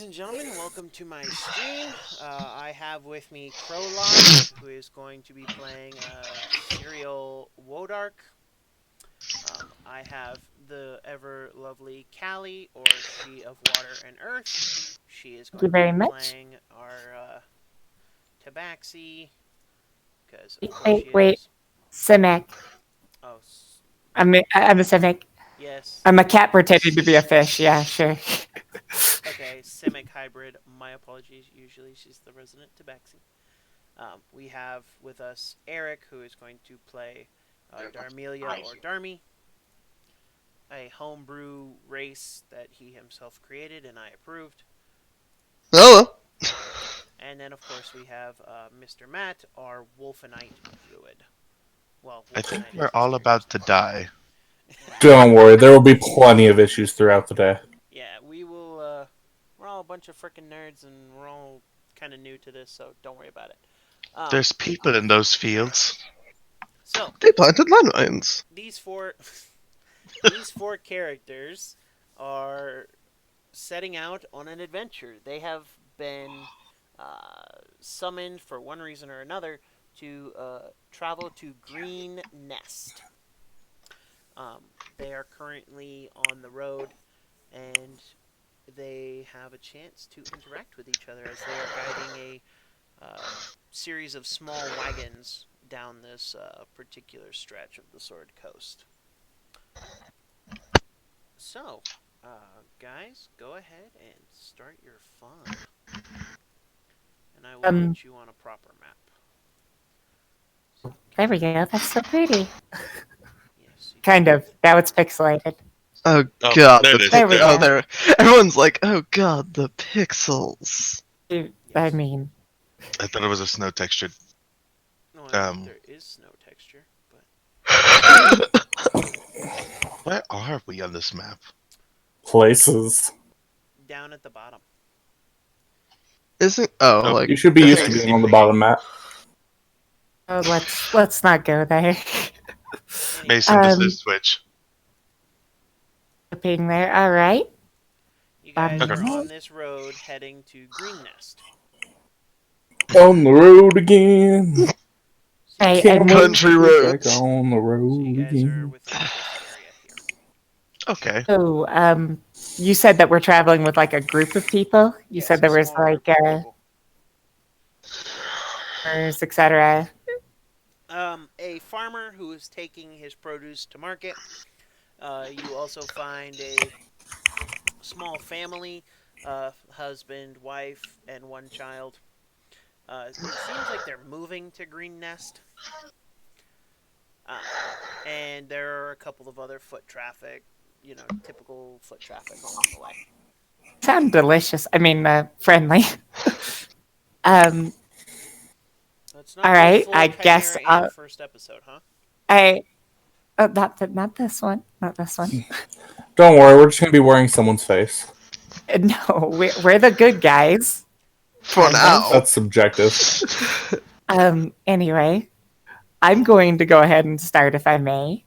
Ladies and gentlemen, welcome to my stream. I have with me Crowlock, who is going to be playing Serial Wodark. I have the ever lovely Callie, or She of Water and Earth. She is Thank you going to very be much. playing our Tabaxi, because of Wait, course wait, she wait. is. Simic. Oh, I'm a Simic. yes. I'm a cat pretending to be a fish. Yeah, sure. Okay, Simic hybrid. My apologies. Usually she's the resident Tabaxi. We have with us Eric, who is going to play Darmelia or Darmy, a homebrew race that he himself created and I approved. Hello. And then, of course, we have Mr. Matt, our Wolfenite druid. Well, I think Wolfenite we're is his all character's about to name. die. Don't worry, there will be plenty of issues throughout the day. Yeah, we will. We're all a bunch of freaking nerds, and we're all kind of new to this, so don't worry about it. There's people in those fields. So They planted landmines. these four, these four characters are setting out on an adventure. They have been summoned for one reason or another to travel to Green Nest. They are currently on the road, and they have a chance to interact with each other as they are guiding a series of small wagons down this particular stretch of the Sword Coast. So, guys, go ahead and start your fun. And I will put you on a proper map. There we go. That's so pretty. Yes. Kind of. Now it's pixelated. Oh Oh, god, there the it is. There we oh go. there. Everyone's like, oh god, the pixels. I mean, I thought it was a snow textured. No, there is snow texture, but Where are we on this map? Places. down at the bottom. Isn't Oh, like You should be used to isn't- being on the bottom map. oh, let's not go there. Mason, this Um, is Switch. Being there. All right. You guys are Okay. on this road heading to Green Nest. On the road again. So, Hey, Can't and wait Country to get back roads. on the so road you guys are again. within this area here. Okay. so you said that we're traveling with like a group of people. You Yes, said there a was small like group of people. etc. A farmer who is taking his produce to market. You also find a small family, husband, wife, and one child. It seems like they're moving to Green Nest. And there are a couple of other foot traffic, typical foot traffic along the way. Sound delicious. I mean, friendly. um, It's not all the right. full I Chimera guess Ant first episode, huh? not this one. Not this one. Don't worry, we're just gonna be wearing someone's face. No, we're the good guys. For Kind of. now. That's subjective. Anyway, I'm going to go ahead and start if I may.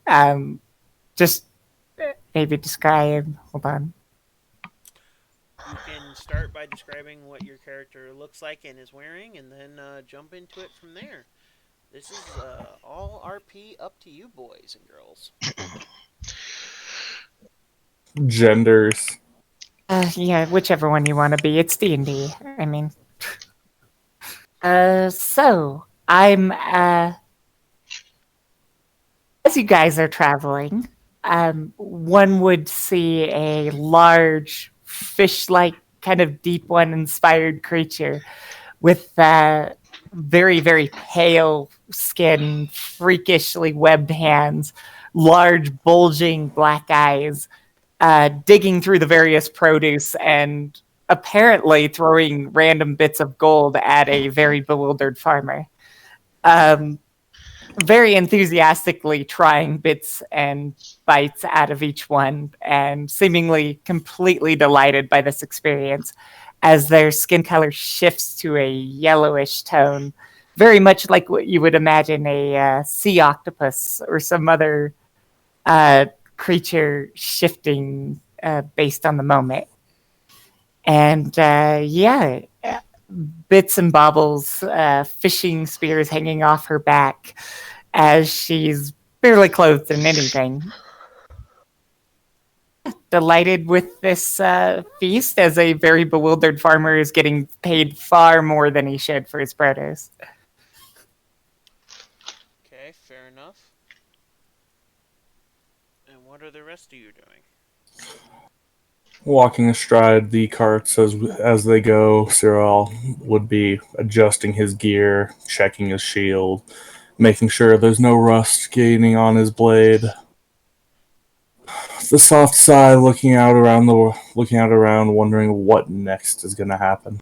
Just maybe describe. Hold on. You can start by describing what your character looks like and is wearing, and then jump into it from there. This is all RP up to you, boys and girls. Genders. Yeah, whichever one you want to be. It's D&D. I mean, so I'm as you guys are traveling, one would see a large fish-like kind of deep one inspired creature with very, very pale skin, freakishly webbed hands, large bulging black eyes, digging through the various produce and apparently throwing random bits of gold at a very bewildered farmer. Very enthusiastically trying bits and bites out of each one and seemingly completely delighted by this experience as their skin color shifts to a yellowish tone, very much like what you would imagine a sea octopus or some other creature shifting based on the moment. And bits and bobbles, fishing spears hanging off her back as she's barely clothed in anything. Delighted with this feast, as a very bewildered farmer is getting paid far more than he should for his produce. Okay, fair enough. And what are the rest of you doing? Walking astride the carts as they go, Cyril would be adjusting his gear, checking his shield, making sure there's no rust gaining on his blade. The soft sigh, looking out around, wondering what next is going to happen.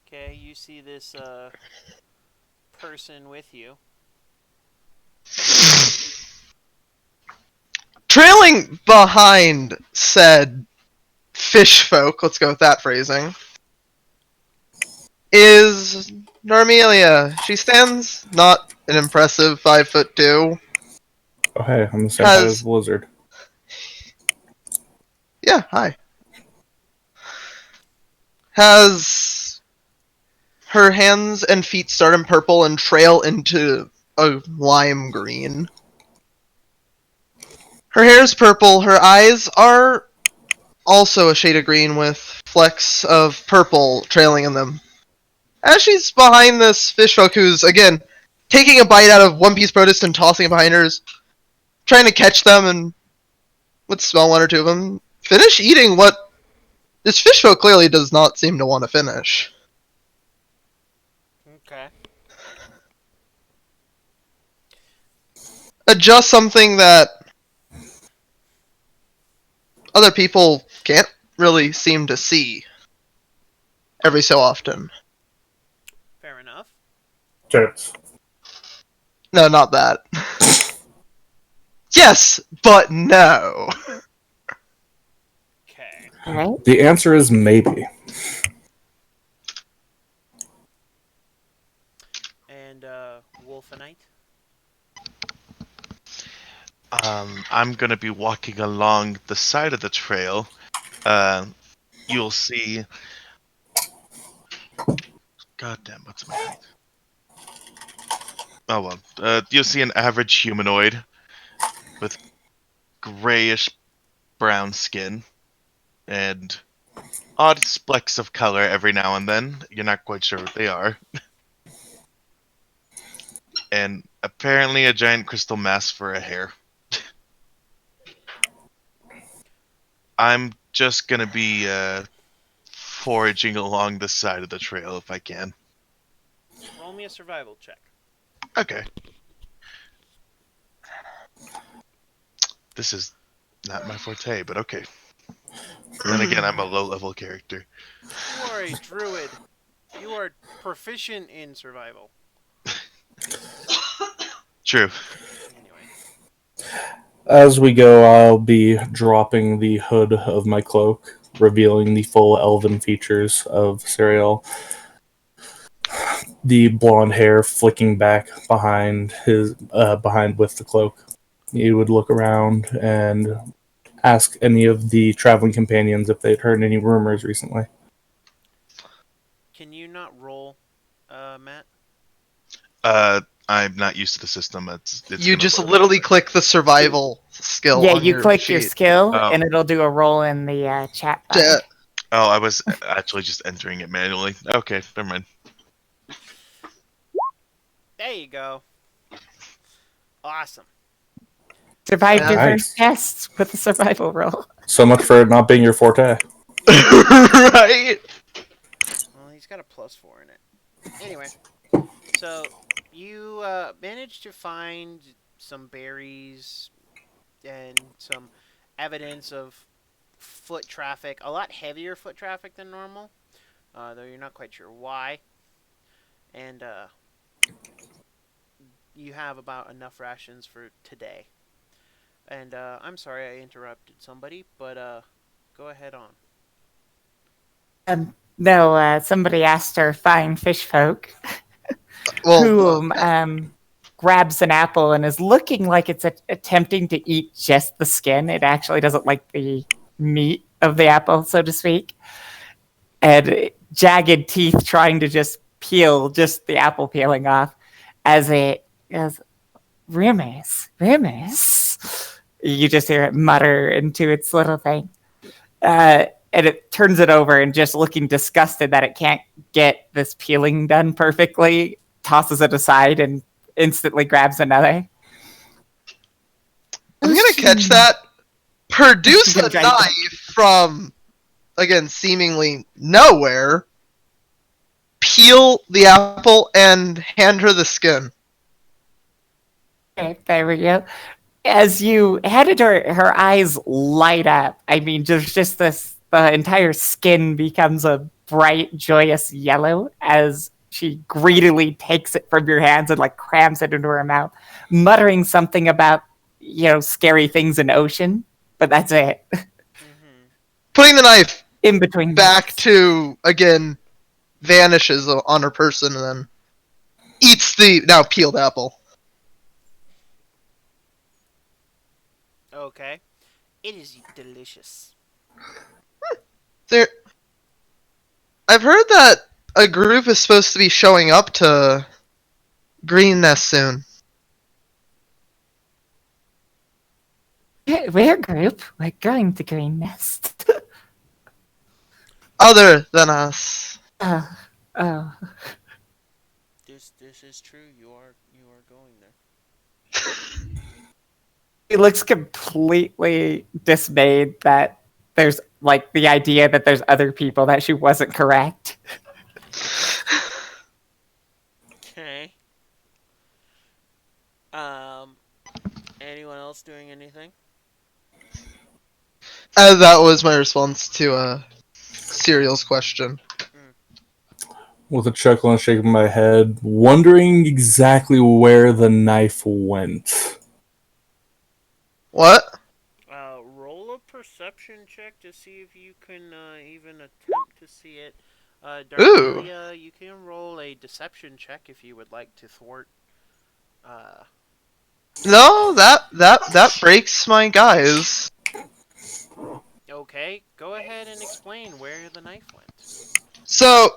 Okay, you see this person with you. Trailing behind said fish folk, let's go with that phrasing, is Narmelia. She stands not an impressive 5'2". Oh, hey, I'm the same height as the lizard. Yeah, hi. Has her hands and feet start in purple and trail into a lime green. Her hair is purple, her eyes are also a shade of green with flecks of purple trailing in them. As she's behind this fishfolk who's, again, taking a bite out of one piece produce and tossing it behind her, trying to catch them and would smell one or two of them, finish eating what this fishfolk clearly does not seem to want to finish. Okay. Adjust something that other people can't really seem to see every so often. Fair enough. Tits. No, not that. Yes, but no. Okay. Right? The answer is maybe. And Wolfenite? I'm gonna be walking along the side of the trail. You'll see. Goddamn, what's my height? Oh well. You'll see an average humanoid with grayish brown skin and odd splecks of color every now and then. You're not quite sure what they are. And apparently a giant crystal mask for a hair. I'm just gonna be foraging along the side of the trail if I can. Roll me a survival check. Okay. This is not my forte, but okay. Then again, I'm a low-level character. You are a druid. You are proficient in survival. True. Anyway. As we go, I'll be dropping the hood of my cloak, revealing the full elven features of Cyril. The blonde hair flicking back behind with the cloak. He would look around and ask any of the traveling companions if they'd heard any rumors recently. Can you not roll, Matt? I'm not used to the system. It's You just literally click the survival skill Yeah, on you your click sheet. your skill, Oh. and it'll do a roll in the chat button. Oh, I was actually just entering it manually. Okay, never mind. There you go. Awesome. Survived your Nice. first test with a survival roll. So much for it not being your forte. Right? Well, he's got a +4 in it. Anyway, so you managed to find some berries and some evidence of foot traffic, a lot heavier foot traffic than normal, though you're not quite sure why. And you have about enough rations for today. And I'm sorry I interrupted somebody, but go ahead on. No, somebody asked our fine fish folk, Well, who grabs an apple and is looking like it's attempting to eat just the skin. It actually doesn't like the meat of the apple, so to speak, and jagged teeth trying to just peel just the apple peeling off as it goes, Remus. You just hear it mutter into its little thing. And it turns it over and just looking disgusted that it can't get this peeling done perfectly, tosses it aside and instantly grabs another. I'm gonna catch that. Produce Can a try- knife from, again, seemingly nowhere. Peel the apple and hand her the skin. Okay, there we go. As you hand it to her, her eyes light up. I mean, just this, the entire skin becomes a bright, joyous yellow as she greedily takes it from your hands and like crams it into her mouth, muttering something about, scary things in ocean. But that's it. Mm-hmm. Putting the knife In between back those. to, again, vanishes on her person and then eats the now peeled apple. Okay. It is delicious. There, I've heard that a group is supposed to be showing up to Green Nest soon. We're a group. We're going to Green Nest. Other than us. Oh. This is true. You are going there. He looks completely dismayed that there's like the idea that there's other people, that she wasn't correct. Okay. Anyone else doing anything? That was my response to Serial's question. With a chuckle and shaking my head, wondering exactly where the knife went. What? Roll a perception check to see if you can even attempt to see it. Ooh. Darmelia, you can roll a deception check if you would like to thwart. No, that breaks my guys. Okay, go ahead and explain where the knife went. So,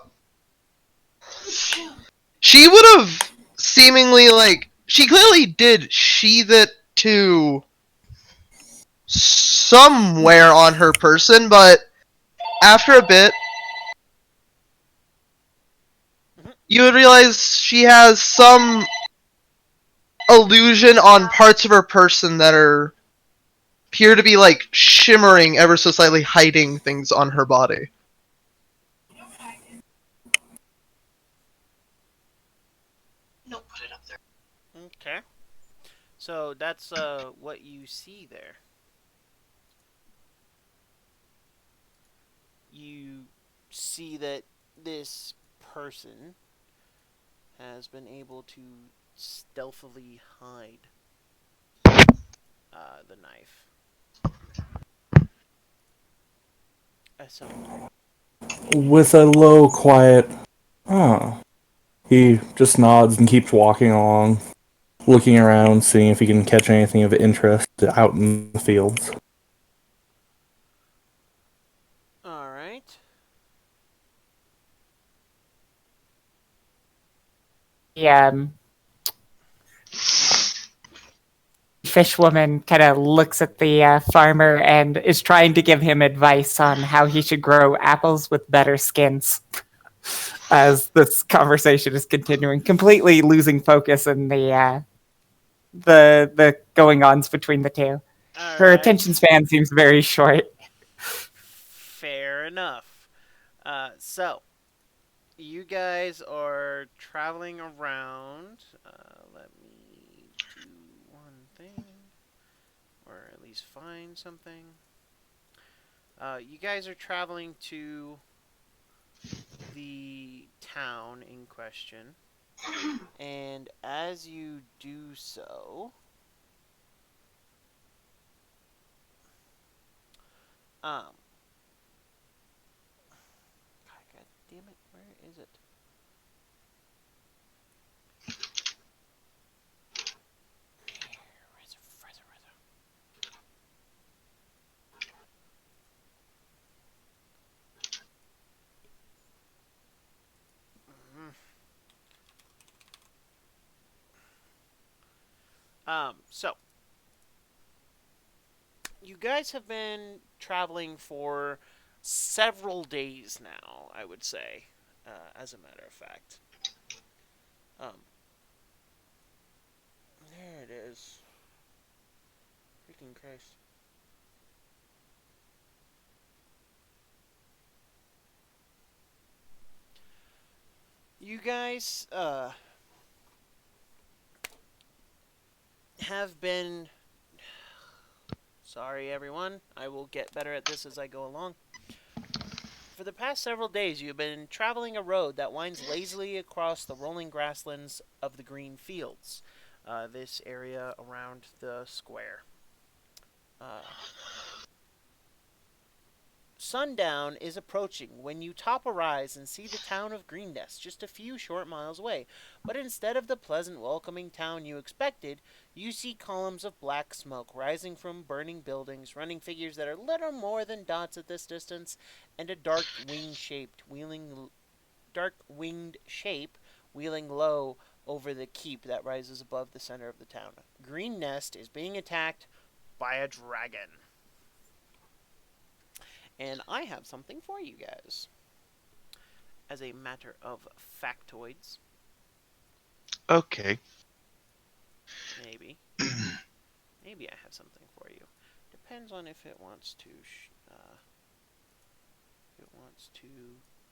she would have seemingly, she clearly did sheath it to somewhere on her person, but after a bit, you would realize she has some illusion on parts of her person that appear to be shimmering ever so slightly, hiding things on her body. Okay. So that's what you see there. You see that this person has been able to stealthily hide the knife. So With a low, quiet, oh, he just nods and keeps walking along, looking around, seeing if he can catch anything of interest out in the fields. all right. The fishwoman kind of looks at the farmer and is trying to give him advice on how he should grow apples with better skins. As this conversation is continuing, completely losing focus in the going ons between the two. All Her right. attention span seems very short. Fair enough. So you guys are traveling around. Let me do one thing, or at least find something. You guys are traveling to the town in question, and as you do so, God damn it, where is it? So you guys have been traveling for several days now, I would say, as a matter of fact. Um, there it is. Freaking Christ. You guys, have been. Sorry, everyone. I will get better at this as I go along. For the past several days, you have been traveling a road that winds lazily across the rolling grasslands of the green fields, this area around the square. Uh, Sundown is approaching when you top a rise and see the town of Greennest just a few short miles away. But instead of the pleasant, welcoming town you expected, you see columns of black smoke rising from burning buildings, running figures that are little more than dots at this distance, and a dark winged shape wheeling low over the keep that rises above the center of the town. Greennest is being attacked by a dragon. And I have something for you guys. As a matter of factoids, Okay. maybe. Maybe I have something for you. Depends on if it wants to.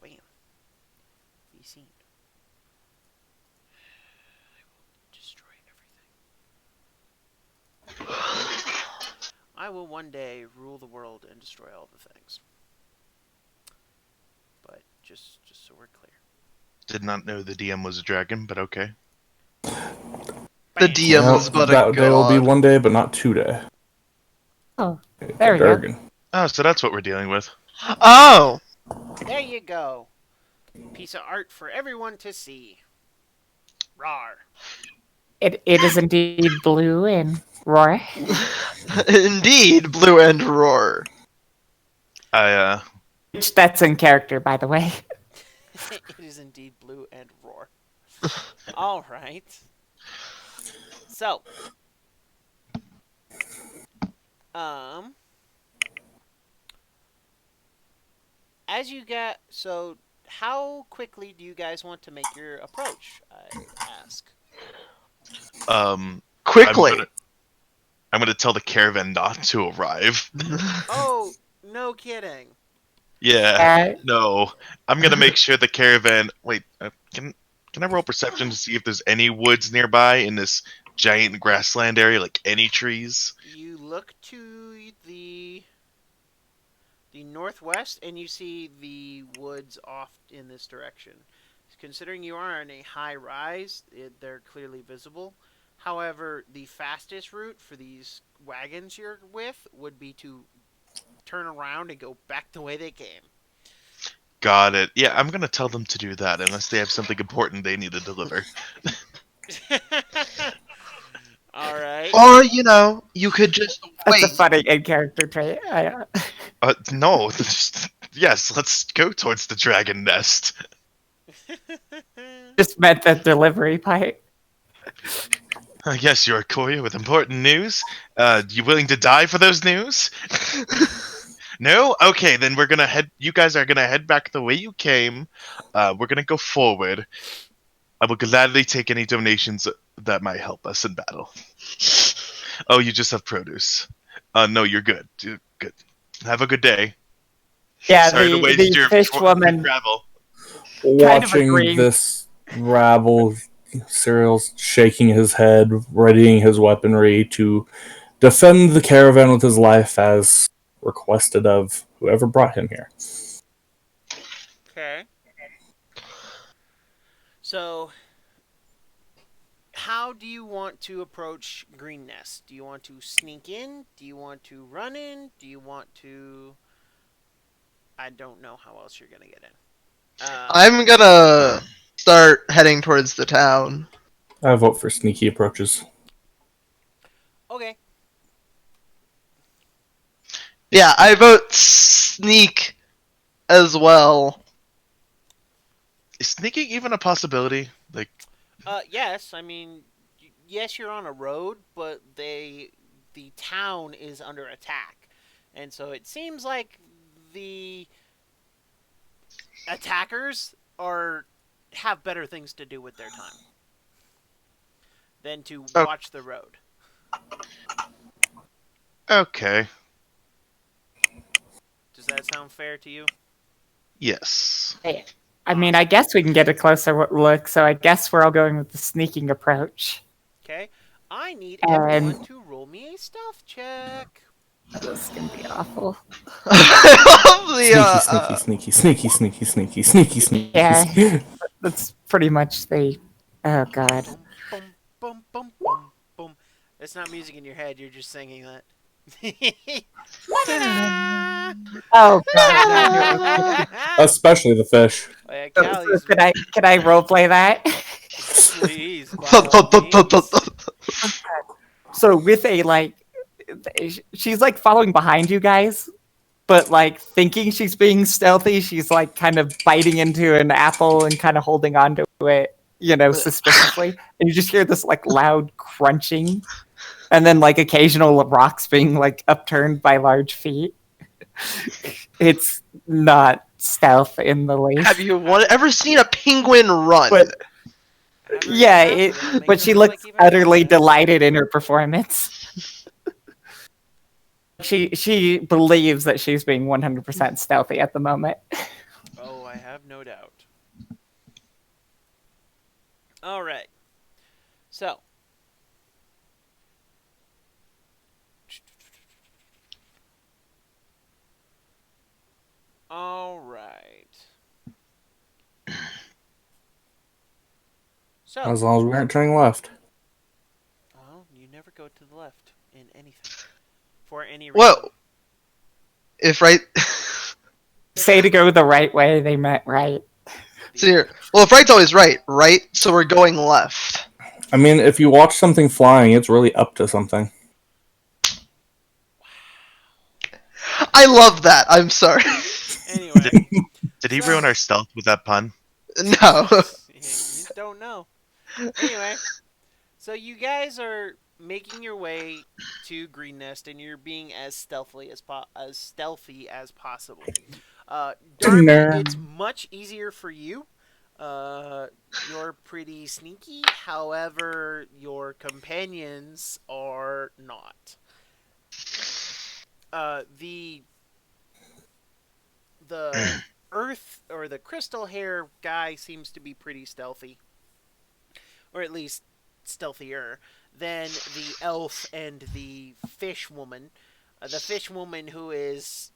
Bam. Be seen. I will destroy everything. I will one day rule the world and destroy all the things. But just so we're clear. Did not know the DM was a dragon, but okay. The DM is but a that day will be god. one day, but not today. Oh, there we go. Durgan. Oh, so that's what we're dealing with. Oh! There you go. Piece of art for everyone to see. Rawr. It is indeed blue and roar. Indeed, Blue and Roar. Which that's in character, by the way. It is indeed blue and roar. All right. So, as you get, so how quickly do you guys want to make your approach? I ask. Quickly. I'm gonna tell the caravan not to arrive. Oh, no kidding. Yeah. No. I'm gonna make sure the caravan. Wait. Can I roll perception to see if there's any woods nearby in this giant grassland area, like any trees? You look to the northwest and you see the woods off in this direction. Considering you are on a high rise, they're clearly visible. However, the fastest route for these wagons you're with would be to turn around and go back the way they came. Got it. Yeah, I'm gonna tell them to do that unless they have something important they need to deliver. All right. Or, you could just wait. That's a funny in-character trait. No. Yes, let's go towards the dragon nest. Just meant that delivery part. Yes, you're a courier with important news. You willing to die for those news? No? Okay, then we're gonna head. You guys are gonna head back the way you came. We're gonna go forward. I will gladly take any donations that might help us in battle. Oh, you just have produce. No, you're good. Good. Have a good day. Yeah, Sorry to waste the your fish woman travel. kind of Watching agreed. this rabble, Cyril's shaking his head, readying his weaponry to defend the caravan with his life as requested of whoever brought him here. Okay. So, how do you want to approach Green Nest? Do you want to sneak in? Do you want to run in? Do you want to... I don't know how else you're going to get in. I'm gonna start heading towards the town. I vote for sneaky approaches. Okay. Yeah, I vote sneak as well. Is sneaking even a possibility? Like, Yes, I mean, yes, you're on a road, but the town is under attack, and so it seems like the attackers are have better things to do with their time than to Oh, watch the road. okay. Does that sound fair to you? Yes. I mean, I guess we can get a closer look, so I guess we're all going with the sneaking approach. Okay. I need everyone And to roll me a stealth check. this is going to be awful. Sneaky, sneaky, sneaky, sneaky, sneaky, sneaky, Yeah, sneaky. that's pretty much the. Oh, God. Boom, boom, boom, boom, boom, boom. It's not music in your head. You're just singing that. Ta-da! Oh, God. I knew it was. Especially the fish. Oh, yeah, So Callie's. can I roleplay that? Please, by all means. So with a like, she's like following behind you guys, but like thinking she's being stealthy, she's like kind of biting into an apple and kind of holding on to it, suspiciously. And you just hear this like loud crunching, and then like occasional rocks being like upturned by large feet. It's not stealth in the least. Have you ever seen a penguin run? But Never yeah, even happened. That makes but it she sound looks like even more utterly bad. delighted in her performance. She believes that she's being 100% stealthy at the moment. Oh, I have no doubt. All right. So. All right. So. As long as we aren't turning left. Oh, you never go to the left in anything. For any reason. Whoa. If right. Say to go the right way, they meant right. See here. Well, if right's always right, right? So we're going left. I mean, if you watch something flying, it's really up to something. I love that. I'm sorry. Anyway. Did he So- ruin our stealth with that pun? No. You don't know. Anyway, so you guys are making your way to Green Nest, and you're being as stealthy as possible. Darby, it's much easier for you. You're pretty sneaky. However, your companions are not. The earth or the crystal hair guy seems to be pretty stealthy, or at least stealthier than the elf and the fish woman. The fish woman who is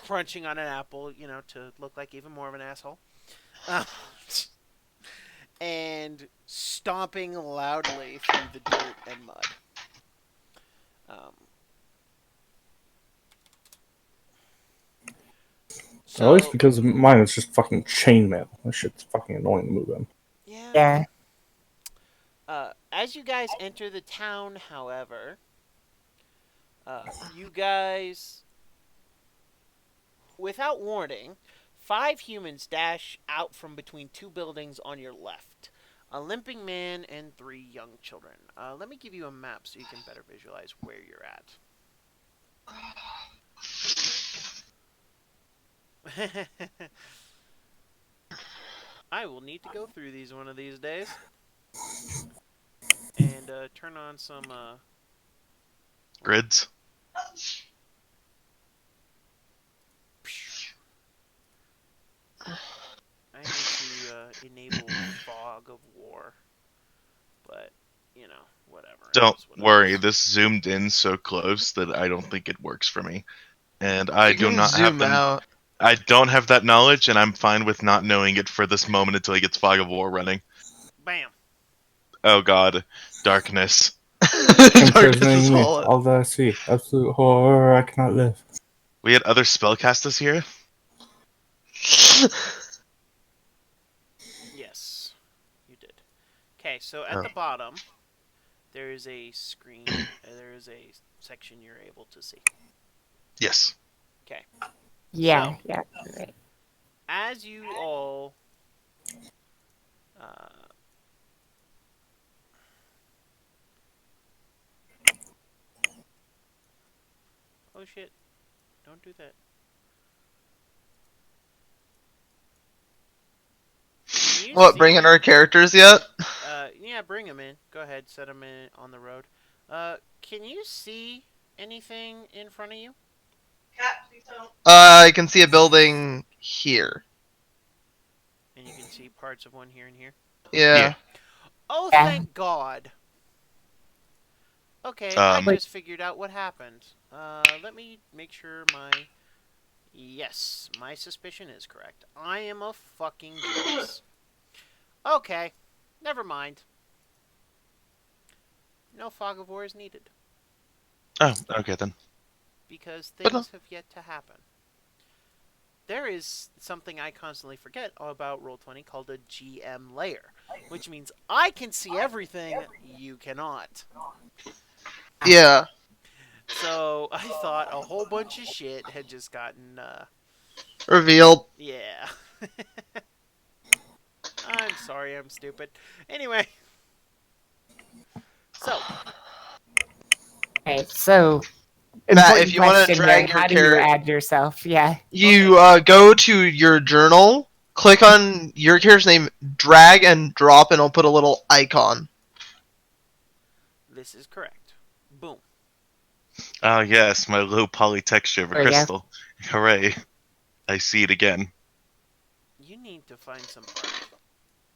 crunching on an apple, to look like even more of an asshole. And stomping loudly through the dirt and mud. At least because mine is just fucking chainmail. That shit's fucking annoying to move in. Yeah. As you guys enter the town, however, you guys, without warning, 5 humans dash out from between 2 buildings on your left. A limping man and 3 young children. Let me give you a map so you can better visualize where you're at. I will need to go through these one of these days. And turn on some... Grids? I need to enable fog of war. But, whatever. Don't worry, this zoomed in so close that I don't think it works for me. And I do not have out. I don't have that knowledge, and I'm fine with not knowing it for this moment until he gets Fog of War running. Bam. Oh god. Darkness. Darkness is Imprisoning me, all. all that I see. Absolute horror, I cannot live. We had other spellcasters here? Yes, you did. Okay, so at the bottom, there is a screen. There is a section you're able to see. Yes. Okay. Yeah, So- yeah. Right. As you all shit. Don't do that. Can you What, bringing see? our characters yet? Yeah, bring him in. Go ahead, set him in on the road. Can you see anything in front of you? I can see a building here. And you can see parts of one here and here. Yeah. Yeah. Oh, Yeah. thank God. Okay, I Um, just figured out what happened. Let me make sure my... Yes, my suspicion is correct. I am a fucking genius. Okay, never mind. No fog of war is needed. oh, okay then. Because But no. things have yet to happen. There is something I constantly forget about Roll20 called a GM layer, which means I can see everything you cannot. Yeah. So I thought a whole bunch of shit had just gotten, Revealed. yeah. I'm sorry, I'm stupid. Anyway. So. Right. So, Matt, if important you want to question here. drag your How do you character, add yourself? Yeah. you go to your journal, click on your character's name, drag and drop, and it'll put a little icon. This is correct. Boom. Ah, yes, my low poly texture of a There we go. crystal. Hooray. I see it again. You need to find some art,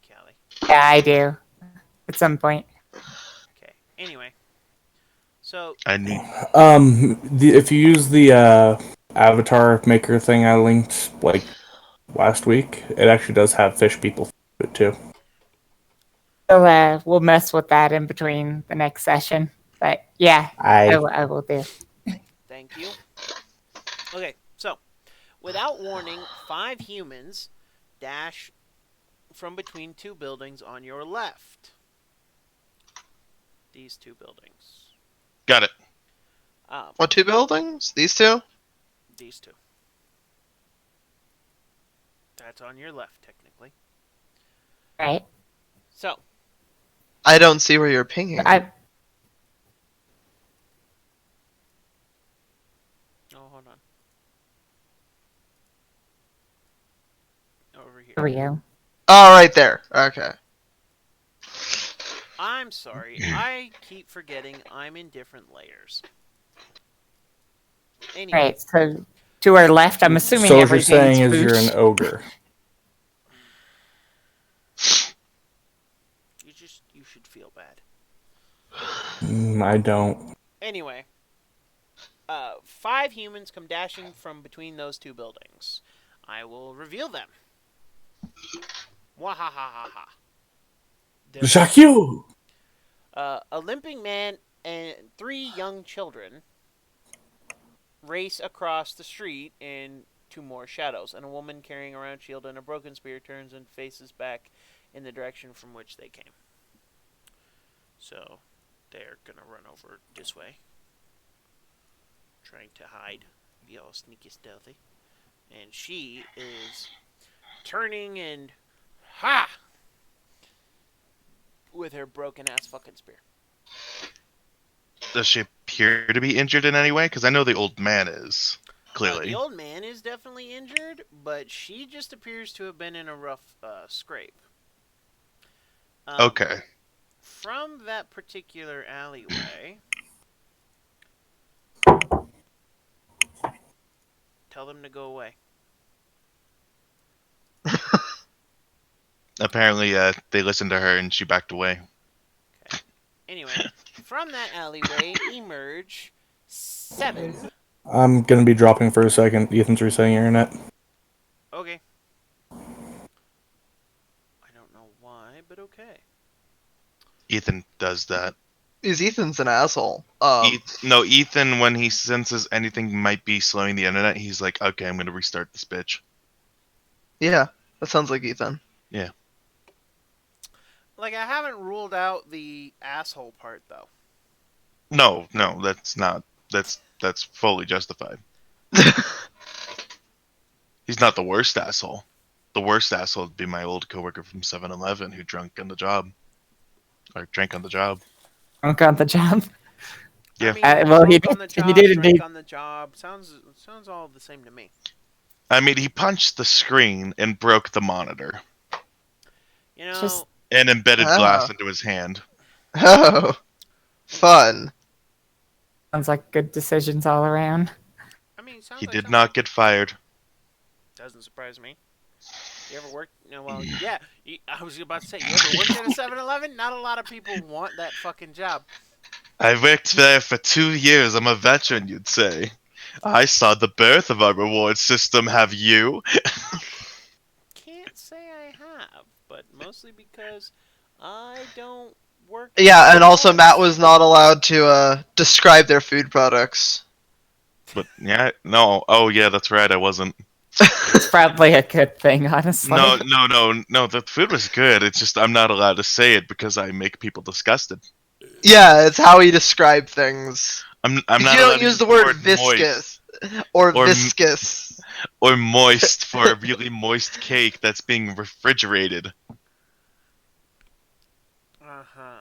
Callie. Yeah, I do. At some point. Okay. Anyway. So, I need. If you use the avatar maker thing I linked like last week, it actually does have fish people too. So we'll mess with that in between the next session. But yeah, I will do. thank you. Okay, so, without warning, 5 humans dash from between 2 buildings on your left. These 2 buildings. Got it. What 2 buildings? These 2? These 2. That's on your left, technically. Right. So. I don't see where you're pinging. I Oh, hold on. Over here. There we go. Oh, right there. Okay. I'm sorry. I keep forgetting I'm in different layers. Anyway. Right. So to our left, I'm assuming So what you're saying everything's is you're an Foosh. ogre. You should feel bad. I don't. Anyway. 5 humans come dashing from between those 2 buildings. I will reveal them. Wahahaha. Jacques! You! A limping man and 3 young children race across the street into more shadows, and a woman carrying around a shield and a broken spear turns and faces back in the direction from which they came. So, they're gonna run over this way, trying to hide, be all sneaky stealthy. And she is turning and ha! With her broken ass fucking spear. Does she appear to be injured in any way? Because I know the old man is. Clearly. The old man is definitely injured, but she just appears to have been in a rough scrape. Okay. From that particular alleyway, tell them to go away. Apparently, they listened to her and she backed away. Okay. Anyway, from that alleyway emerge 7. I'm gonna be dropping for a second. Ethan's resetting your internet. Okay. I don't know why, but okay. Ethan does that. Because Ethan's an asshole. No, Ethan, when he senses anything might be slowing the internet, he's like, okay, I'm going to restart this bitch. Yeah, that sounds like Ethan. Yeah. Like, I haven't ruled out the asshole part, though. No, that's not. That's fully justified. He's not the worst asshole. The worst asshole would be my old coworker from 7-Eleven who drank on the job. Or drank on the job. Drunk on the job. I Yeah. mean, Well, drunk on the he job, did drink indeed. on the job. Sounds all the same to me. I mean, he punched the screen and broke the monitor You know, Just and embedded glass Oh. into his hand. Oh, fun. sounds like good decisions all around. I mean, He sounds like did something. not get fired. Doesn't surprise me. You ever worked? No, well, yeah. I was about to say, you ever worked at a 7-Eleven? Not a lot of people want that fucking job. I worked there for 2 years. I'm a veteran, you'd say. I saw the birth of our reward system. Have you? Can't say I have, but mostly because I don't work. Yeah, and also Matt rewards. was not allowed to describe their food products. But yeah, no. Oh yeah, that's right. I wasn't. It's probably a good thing, honestly. No. The food was good. It's just I'm not allowed to say it because I make people disgusted. Yeah, it's how he described things. I'm 'Cause not you don't allowed to use use the the word word viscous moist or or viscous. or moist for a really moist cake that's being refrigerated. Uh-huh.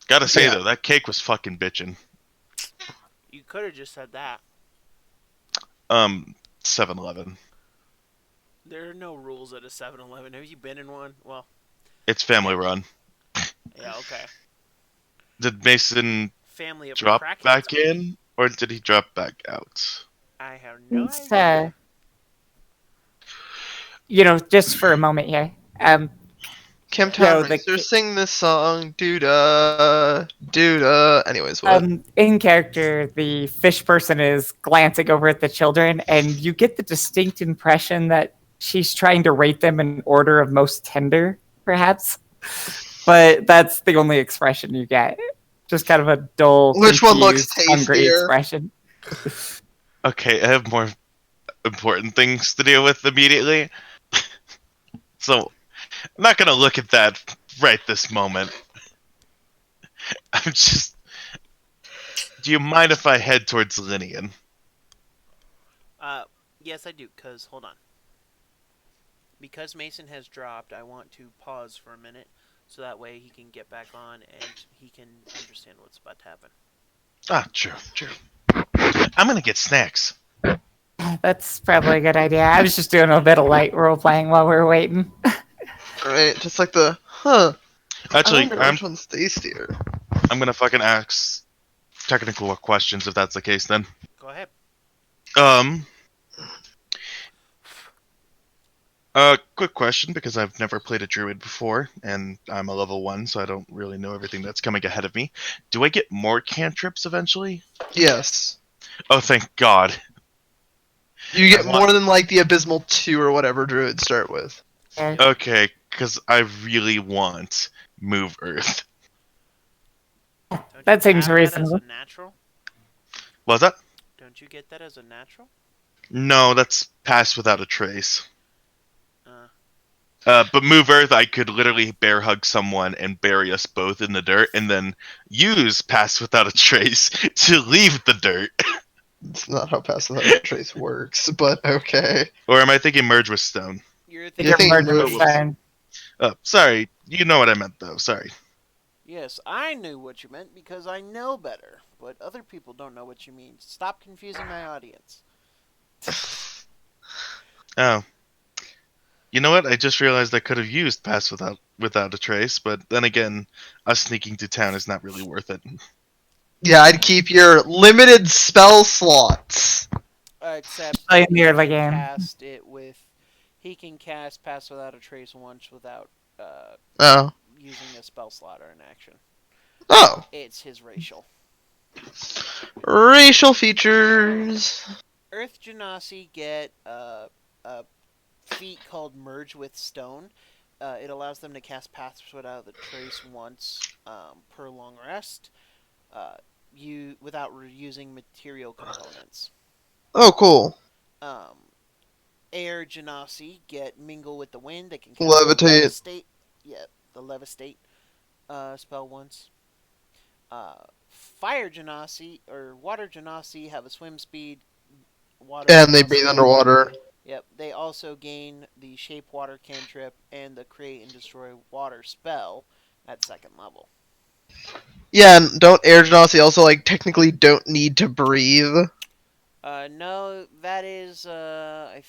Gotta say Yeah. though, that cake was fucking bitchin'. You could have just said that. 7-Eleven. There are no rules at a 7-Eleven. Have you been in one? Well, It's family run. yeah, okay. Did Mason Family of drop crackheads. back in, or did he drop back out? I have no It's, idea. just for a moment here. Camptown The Racers sing this song, doo-da, doo-da. Anyways, what? in character, the fish person is glancing over at the children, and you get the distinct impression that she's trying to rate them in order of most tender, perhaps. But that's the only expression you get. Just kind of a dull, Which one looks confused, hungry tastier? expression. Okay, I have more important things to deal with immediately. So, I'm not gonna look at that right this moment. I'm just. Do you mind if I head towards Linian? Uh, yes, I do. Cause hold on. Because Mason has dropped, I want to pause for a minute, so that way he can get back on and he can understand what's about to happen. Ah, true. I'm gonna get snacks. That's probably a good idea. I was just doing a bit of light role playing while we were waiting. Right, just like the, I Actually, wonder which one's tastier. I'm gonna fucking ask technical questions if that's the case. Then, Go ahead. um, quick question because I've never played a druid before, and I'm a level 1, so I don't really know everything that's coming ahead of me. Do I get more cantrips eventually? Yes. Oh, thank God. You get I want- more than like the Abysmal 2 or whatever druids start with. Okay, because I really want Move Earth. Don't That you seems have that as reasonable. a natural? Was that? Don't you get that as a natural? No, that's Pass Without a Trace. Uh, But Move Earth, I could literally bear hug someone and bury us both in the dirt, and then use Pass Without a Trace to leave the dirt. It's not how Pass Without a Trace works, but okay. Or am I thinking Merge with Stone? you're You're thinking thinking Merge Merge with with Stone. Oh, sorry. You know what I meant, though. Sorry. Yes, I knew what you meant because I know better, but other people don't know what you mean. Stop confusing my audience. Oh. You know what? I just realized I could have used Pass Without a Trace, but then again, us sneaking to town is not really worth it. Yeah, I'd keep your limited spell slots. Except Play he near the can game. cast it with. He can cast Pass Without a Trace once without Oh. using a spell slot or an action. Oh. It's his racial. Racial features. Earth Genasi get a feat called Merge with Stone. It allows them to cast Pass Without the Trace once per long rest, without using material components. Oh, cool. Air Genasi get Mingle with the Wind. They can cast Levitate. Levistate. Yeah, the Levistate spell once. Fire Genasi or Water Genasi have a swim speed. Water And they Genasi- breathe underwater. Yep. They also gain the Shape Water cantrip and the Create and Destroy Water spell at 2nd level. Yeah, and don't air genasi also like technically don't need to breathe? No, that is, I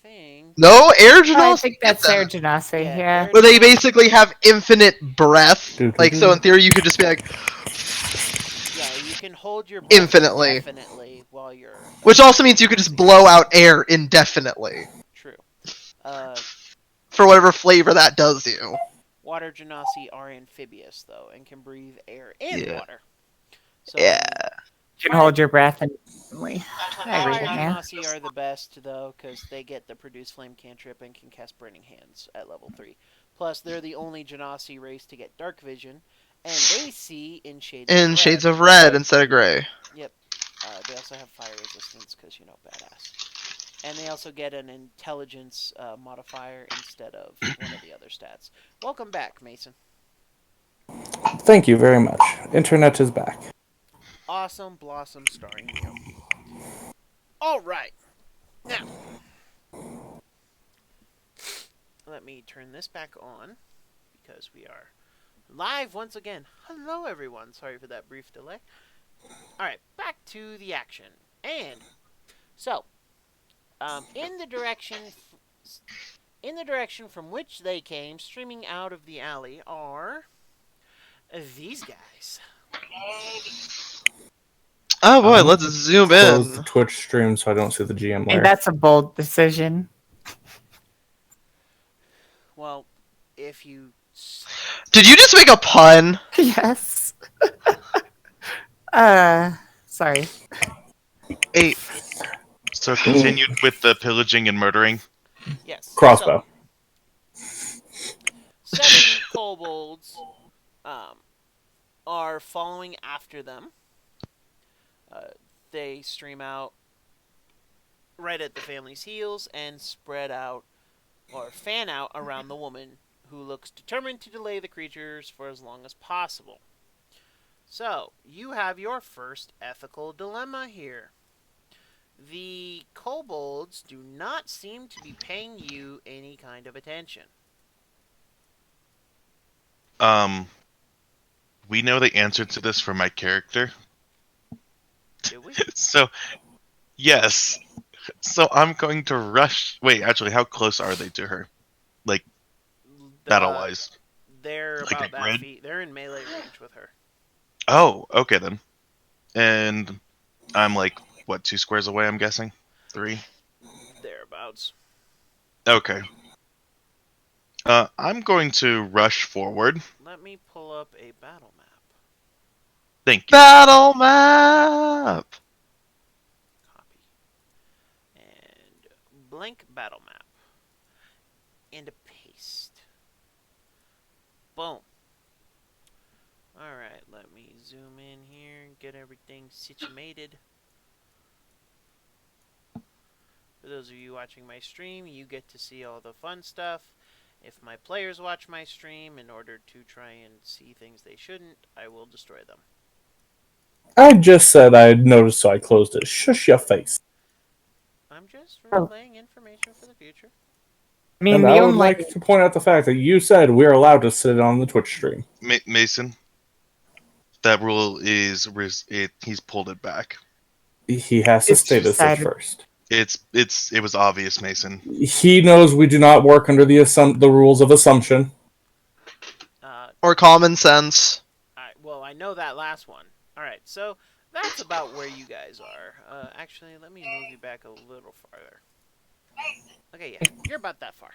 think. No, air I genasi think get that's Air that. Genasi, Yeah, yeah. air Where they genasi. basically have infinite breath. Like, so in Doo-doo-doo. theory, you could just be like, Yeah, you can hold your breath infinitely. indefinitely while you're Which also air means you could just genasi. blow out air indefinitely. True. Uh, For whatever flavor that does you. Water genasi are amphibious though and can breathe air and Yeah. water. Yeah. So You can fire hold your breath indefinitely. I read fire it now. genasi are the best though because they get the produce flame cantrip and can cast burning hands at level 3. Plus, they're the only genasi race to get dark vision, and they see in shades of In red. shades of red instead of gray. Yep. They also have fire resistance because badass. And they also get an intelligence modifier instead of one of the other stats. Welcome back, Mason. Thank you very much. Internet is back. Awesome Blossom starring you. All right. Now, let me turn this back on because we are live once again. Hello, everyone. Sorry for that brief delay. All right, back to the action. And so, in the direction from which they came, streaming out of the alley, are these guys. Oh boy, I'm let's gonna zoom close the in. Twitch stream so I don't see the GM And layer. that's a bold decision. Well, if you Did you just make a pun? Yes. Sorry. 8. So continued with the pillaging and murdering. yes, Crossbow. So, 7 kobolds are following after them. They stream out right at the family's heels and spread out or fan out around the woman who looks determined to delay the creatures for as long as possible. So, you have your first ethical dilemma here. The kobolds do not seem to be paying you any kind of attention. We know the answer to this for my character. Do we? So, yes. So I'm going to rush. Wait, actually, how close are they to her? Like, battle-wise? They're Like a about that grid? feet. They're in melee range with her. Oh, okay then. And I'm like, what, 2 squares away, I'm guessing? 3? Thereabouts. Okay. I'm going to rush forward. Let me pull up a battle map. Thank you. Battle map! Copy. And blank battle map. And a paste. Boom. Alright, let me zoom in here and get everything situated. For those of you watching my stream, you get to see all the fun stuff. If my players watch my stream, in order to try and see things they shouldn't, I will destroy them. I just said I noticed, so I closed it. Shush your face. I'm just Oh. relaying information for the future. I mean, And the I would only like to point out the fact that you said we're allowed to sit on the Twitch stream. Mason, that rule is he's pulled it back. He has to It's state as such decided. first. It was obvious, Mason. He knows we do not work under the rules of assumption. Or common sense. I know that last one. Alright, so that's about where you guys are. Actually, let me move you back a little farther. Okay, yeah, you're about that far.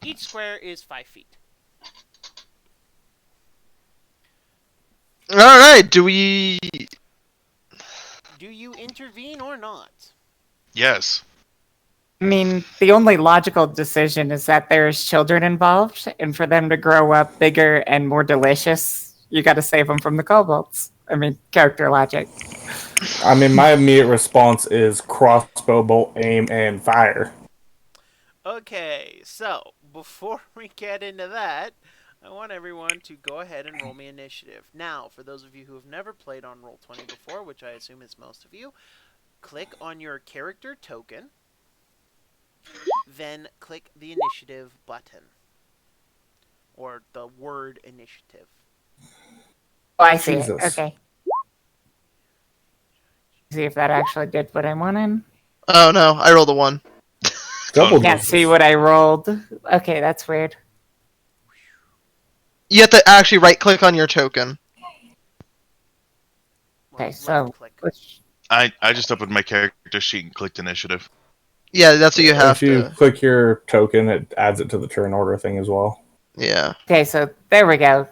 Each square is 5 feet. Alright, do we... Do you intervene or not? Yes. I mean, the only logical decision is that there's children involved, and for them to grow up bigger and more delicious, you got to save them from the kobolds. I mean, character logic. I mean, my immediate response is crossbow, bolt, aim, and fire. Okay, so before we get into that, I want everyone to go ahead and roll me initiative. Now, for those of you who have never played on Roll20 before, which I assume is most of you, click on your character token, then click the initiative button, or the word initiative. Oh, I see it. Jesus. Okay. See if that actually did what I wanted. Oh no, I rolled a 1. Double Can't see Jesus. what I rolled. Okay, that's weird. You have to actually right click on your token. Well, Okay, left so click. which I just opened my character sheet and clicked initiative. Yeah, that's what you have If you to. click your token, it adds it to the turn order thing as well. Yeah. okay, so there we go.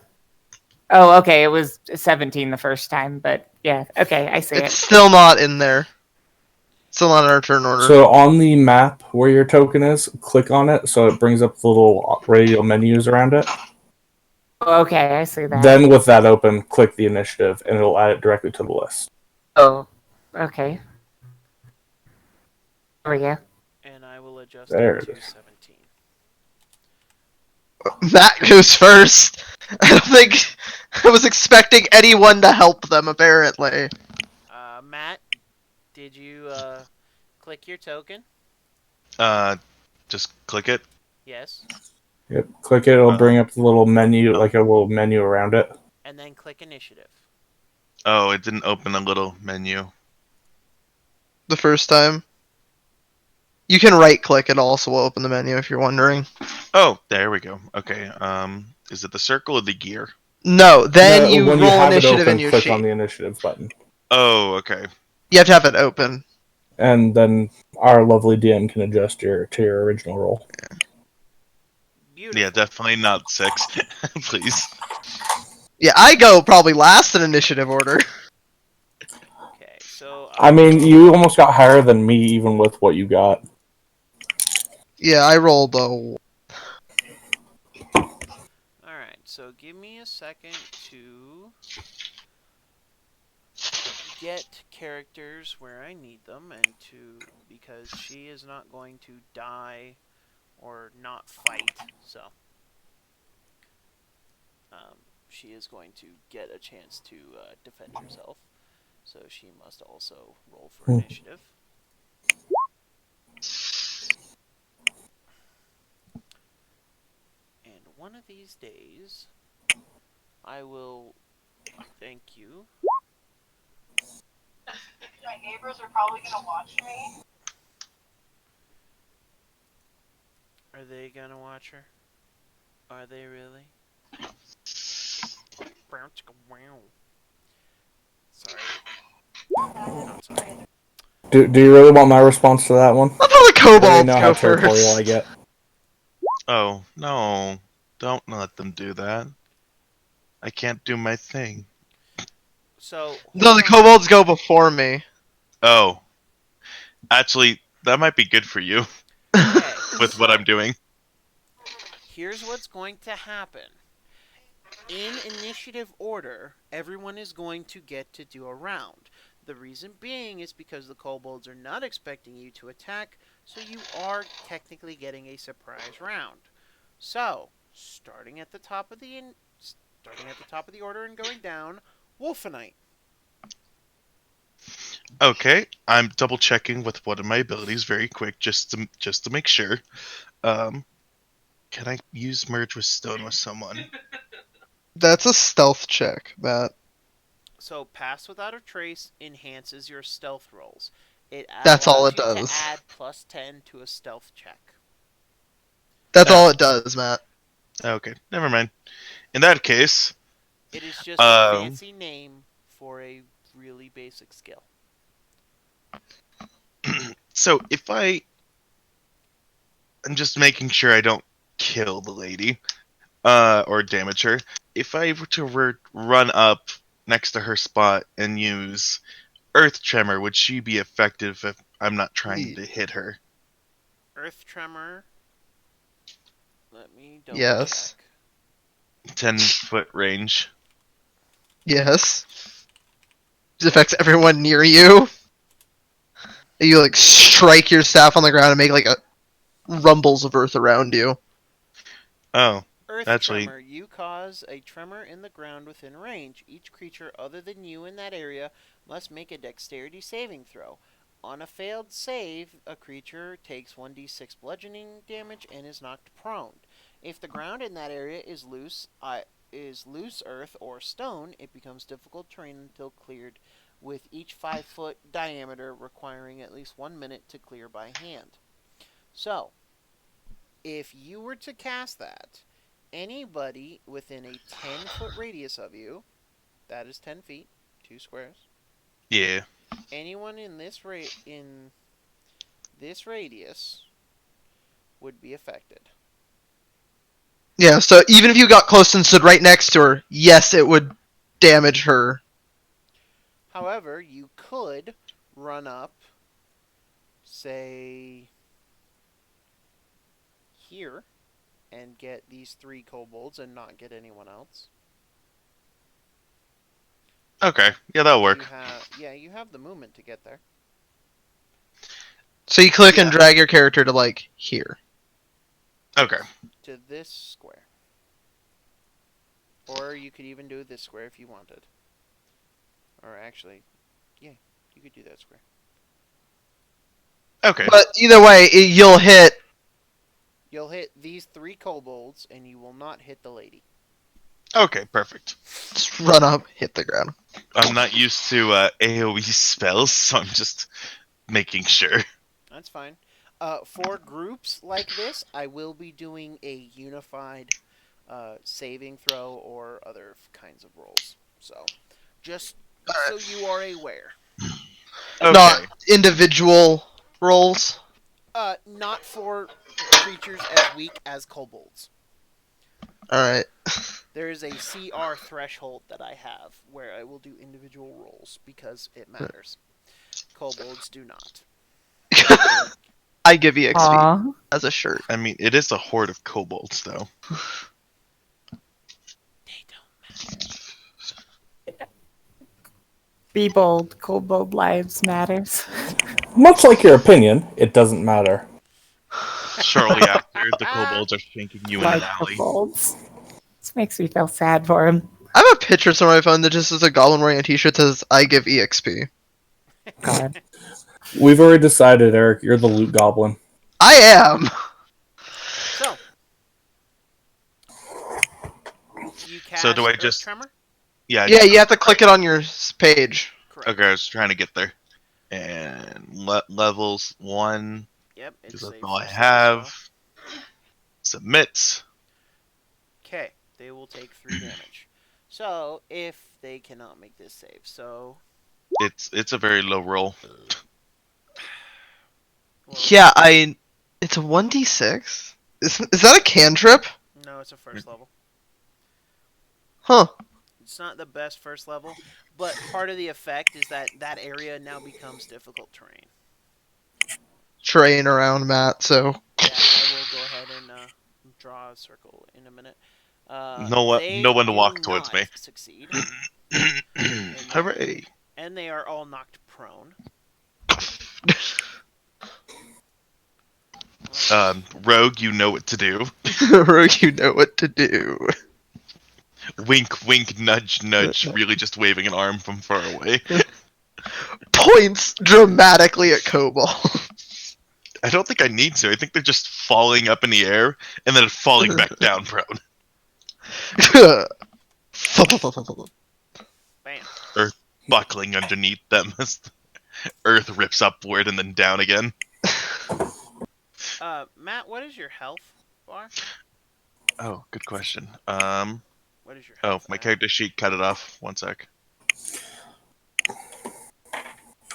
Oh, okay, it was 17 the first time, but yeah, okay, I see It's it. still not in there. Still not in our turn order. So on the map where your token is, click on it so it brings up the little radio menus around it. Oh, okay, I see that. Then with that open, click the initiative and it'll add it directly to the list. Oh, okay. There we go. And I will adjust There it it to is. 17. Matt goes first. I don't think I was expecting anyone to help them, apparently. Matt, did you click your token? Just click it. Yes. Yep. Click it, it'll bring up the little menu, like a little menu around it. And then click initiative. Oh, it didn't open a little menu. The first time. You can right click, it also will open the menu if you're wondering. Oh, there we go. Okay. Is it the circle or the gear? No, then No, you when you roll have it initiative in open, your click on sheet. the initiative button. Oh, okay. You have to have it open. And then our lovely DM can adjust to your original roll. Beautiful. Yeah, definitely not 6. Please. Yeah, I go probably last in initiative order. Okay, so I mean, you almost got higher than me, even with what you got. Yeah, I rolled a. Alright, so give me a second to get characters where I need them and because she is not going to die or not fight, so she is going to get a chance to defend herself. So she must also roll for initiative. And one of these days, I will thank you. My neighbors are probably gonna watch me. Are they gonna watch her? Are they really? Sorry. Not sorry. Do you really want my response to that one? I'll let the You already kobolds know go how territorial first. I get. Oh, no. Don't let them do that. I can't do my thing. So No, the kobolds go before me. Oh. Actually, that might be good for you Okay. with what I'm doing. Here's what's going to happen. In initiative order, everyone is going to get to do a round. The reason being is because the kobolds are not expecting you to attack, so you are technically getting a surprise round. So, starting at the top of the order and going down, Wolfenite. Okay, I'm double checking with one of my abilities very quick just to make sure. Can I use merge with stone with someone? That's a stealth check, Matt. So, pass without a trace enhances your stealth rolls. It That's all allows it you to does. add plus 10 to a stealth check. That's all it does, Matt. Okay, never mind. In that case, It is just a fancy name for a really basic skill. so if I'm just making sure I don't kill the lady, or damage her. If I were to run up next to her spot and use Earth Tremor, would she be effective if I'm not trying to hit her? Earth Tremor. Let me double Yes. check. 10-foot range. Yes. It affects everyone near you. You like strike your staff on the ground and make like a rumbles of earth around you. Oh, Earth actually, Tremor. You cause a tremor in the ground within range. Each creature other than you in that area must make a dexterity saving throw. On a failed save, a creature takes 1d6 bludgeoning damage and is knocked prone. If the ground in that area is loose, is loose earth or stone, it becomes difficult terrain until cleared, with each 5-foot diameter requiring at least 1 minute to clear by hand. So, if you were to cast that, anybody within a 10-foot radius of you, that is 10 feet, 2 squares. Yeah. Anyone in this radius would be affected. Yeah, so even if you got close and stood right next to her, yes, it would damage her. However, you could run up, say, here, and get these 3 kobolds and not get anyone else. Okay. Yeah, that'll work. You have the movement to get there. So you click and drag your character to, like, here. Okay. To this square. Or you could even do this square if you wanted. Or actually, yeah, you could do that square. Okay. But either way, you'll hit... You'll hit these 3 kobolds, and you will not hit the lady. Okay, perfect. Just run up, hit the ground. I'm not used to AoE spells, so I'm just making sure. That's fine. For groups like this, I will be doing a unified saving throw or other kinds of rolls. So, just so you are aware. Okay. Not individual rolls. Not for creatures as weak as kobolds. Alright. There is a CR threshold that I have where I will do individual rolls because it matters. Kobolds do not. I give EXP Aw. as a shirt. I mean, it is a horde of kobolds, though. They don't matter. Be bold. Kobold lives matters. Much like your opinion, it doesn't matter. Shortly after, the kobolds are shanking you in an Like alley. kobolds. This makes me feel sad for him. I have a picture somewhere I found that just is a goblin wearing a t-shirt that says, I give EXP. God. We've already decided, Eric, you're the loot goblin. I am! So, you cast So do I Earth just- Tremor? Yeah. Yeah, you have to click it on your page. Correct. Okay, I was trying to get there. And levels 1. Yep, it's Because a that's all I first have. level Submit. Okay, they will take 3 damage. So, if they cannot make this save, so... It's a very low roll. Well, Yeah, it's a 1d6? Is that a cantrip? no, it's a first level. Huh. It's not the best first level, but part of the effect is that that area now becomes difficult terrain. Terrain around Matt, so... Yeah, I will go ahead and draw a circle in a minute. No one to do walk towards not me. Succeed, Hooray. and they are all knocked prone. Rogue, you know what to do. Rogue, you know what to do. Wink, wink, nudge, nudge, really just waving an arm from far away. Points dramatically at Kobold. I don't think I need to. I think they're just falling up in the air and then falling back down prone. Bam. Buckling underneath them as Earth rips upward and then down again. Matt, what is your health bar? Oh, good question. What is your health My bar? character sheet cut it off. One sec.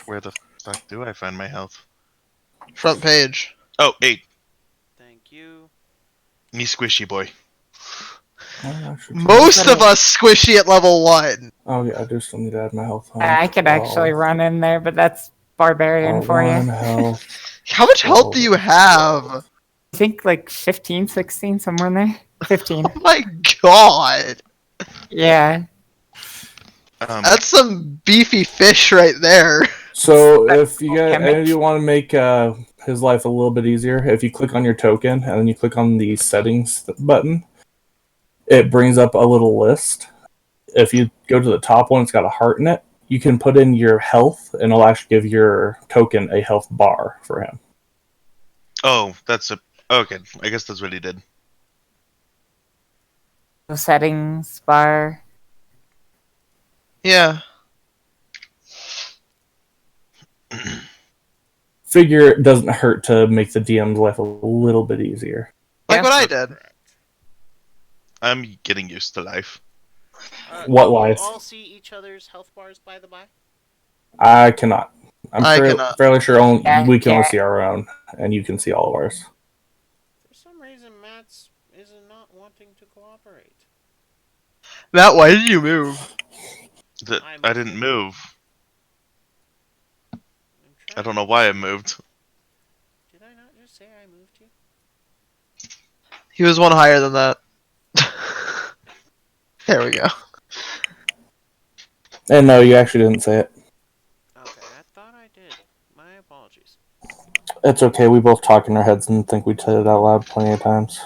Where the fuck do I find my health? Front page. Oh, 8. Thank you. Me squishy boy. Most of us squishy at level 1. Oh yeah, I do still need to add my health. I could actually run in there, but that's barbarian for you. Health. How much health do you have? I think like 15, 16, somewhere in there. 15. Oh my god. Yeah. That's some beefy fish right there. So if you guys, any of you want to make his life a little bit easier, if you click on your token and then you click on the settings button, it brings up a little list. If you go to the top one, it's got a heart in it. You can put in your health, and it'll actually give your token a health bar for him. Oh, that's a... Okay, I guess that's what he did. settings bar. Yeah. Figure it doesn't hurt to make the DM's life a little bit easier. Like Yeah. what I That's did. correct. I'm getting used to life. What can lies? you all see each other's health bars, by the by? I cannot. I'm I cannot. fairly sure we can only Yeah. see our own, and you can see all of ours. For some reason, Matt's is not wanting to cooperate. Matt, why did you move? I didn't move. I'm I trying don't know to why I see. moved. Did I not just say I moved you? He was one higher than that. There we go. And no, you actually didn't say it. Okay, I thought I did. My apologies. It's okay. We both talk in our heads and think we said it out loud plenty of times.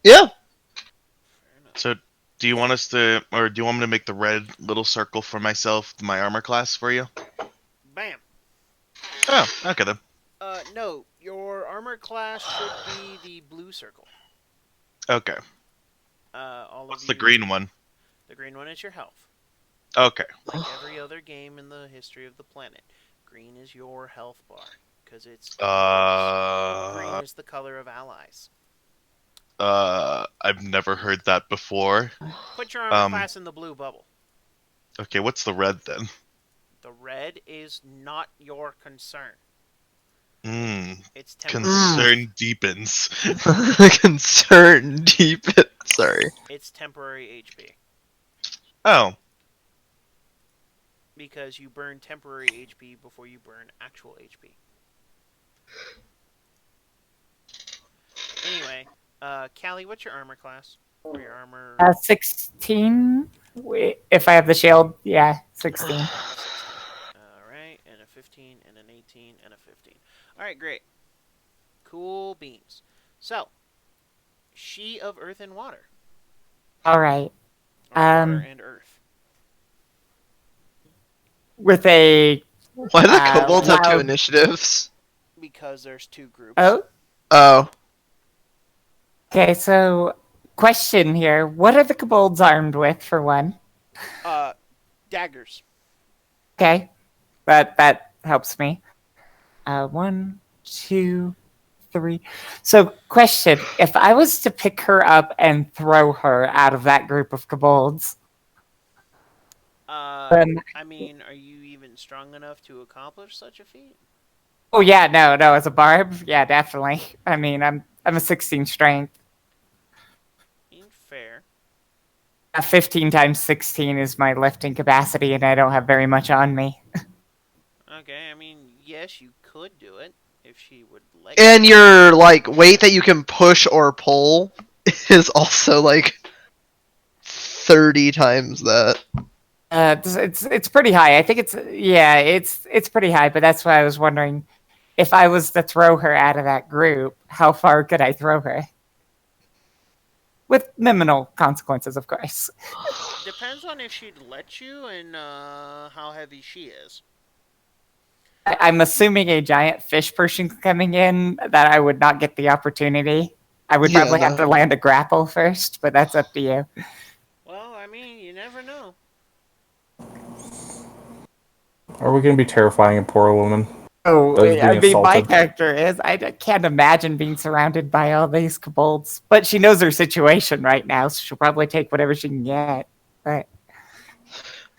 Yeah. Fair enough. So, do you want us to, or do you want me to make the red little circle for myself, my armor class for you? Bam. Oh, okay then. No, your armor class should be the blue circle. Okay. All What's of the you. green one? The green one is your health. Okay. Like every other game in the history of the planet, green is your health bar because it's green is the color of allies. I've never heard that before. Put your armor class in the blue bubble. Okay, what's the red then? The red is not your concern. Mmm. It's temporary. Concern deepens. Concern deep. Sorry. It's temporary HP Oh. because you burn temporary HP before you burn actual HP. Anyway, Callie, what's your armor class? Or your armor? 16. If I have the shield, yeah, 16. 16. Alright, and a 15, and an 18, and a 15. Alright, great. Cool beans. So, she of earth and water. All right. Or water and earth. With a Why do the kobolds have two loud- initiatives? Because there's two groups. Oh. Okay, so question here. What are the kobolds armed with, for one? Daggers. Okay, that helps me. 1, 2, 3. So, question: if I was to pick her up and throw her out of that group of kobolds, then I mean, are you even strong enough to accomplish such a feat? oh yeah, no, as a barb, yeah, definitely. I mean, I'm a 16 strength. Fair. 15 times 16 is my lifting capacity, and I don't have very much on me. Okay, I mean, yes, you could do it if she would let you. And your like weight that you can push or pull is also like 30 times that. It's pretty high. I think it's pretty high. But that's why I was wondering if I was to throw her out of that group, how far could I throw her? With minimal consequences, of course. Depends on if she'd let you and how heavy she is. I'm assuming a giant fish person coming in that I would not get the opportunity. I would probably have to land a grapple first, but that's up to you. Well, I mean, you never know. Are we going to be terrifying a poor woman? Oh, Being I mean, my assaulted. character is. I can't imagine being surrounded by all these kobolds. But she knows her situation right now, so she'll probably take whatever she can get. But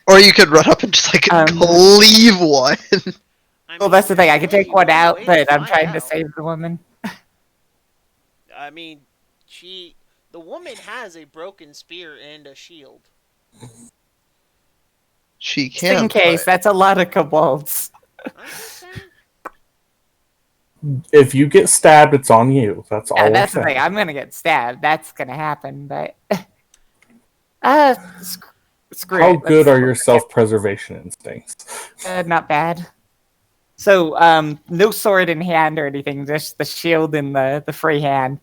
Or you could run up and just like cleave one. well, that's the thing. I could take one out, but I'm trying to out. save the woman. I mean, the woman has a broken spear and a shield. She Just can. in case, that's a lot of kobolds. I'm just saying. If you get stabbed, it's on you. That's all Yeah, we're that's the saying. thing. I'm gonna get stabbed. That's gonna happen. But screw How it. good Let's- are your self-preservation instincts? Not bad. So, no sword in hand or anything. Just the shield in the free hand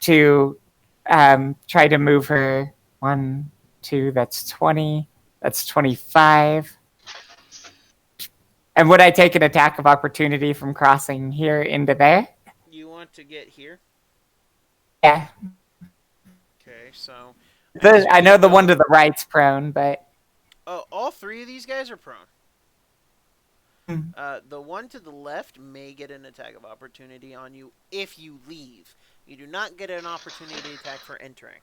to try to move her. 1, 2. That's 20. That's 25. And would I take an attack of opportunity from crossing here into there? You want to get here? Yeah. Okay, so I know the one to the right's prone, but All three of these guys are prone. Hmm. The one to the left may get an attack of opportunity on you if you leave. You do not get an opportunity attack for entering.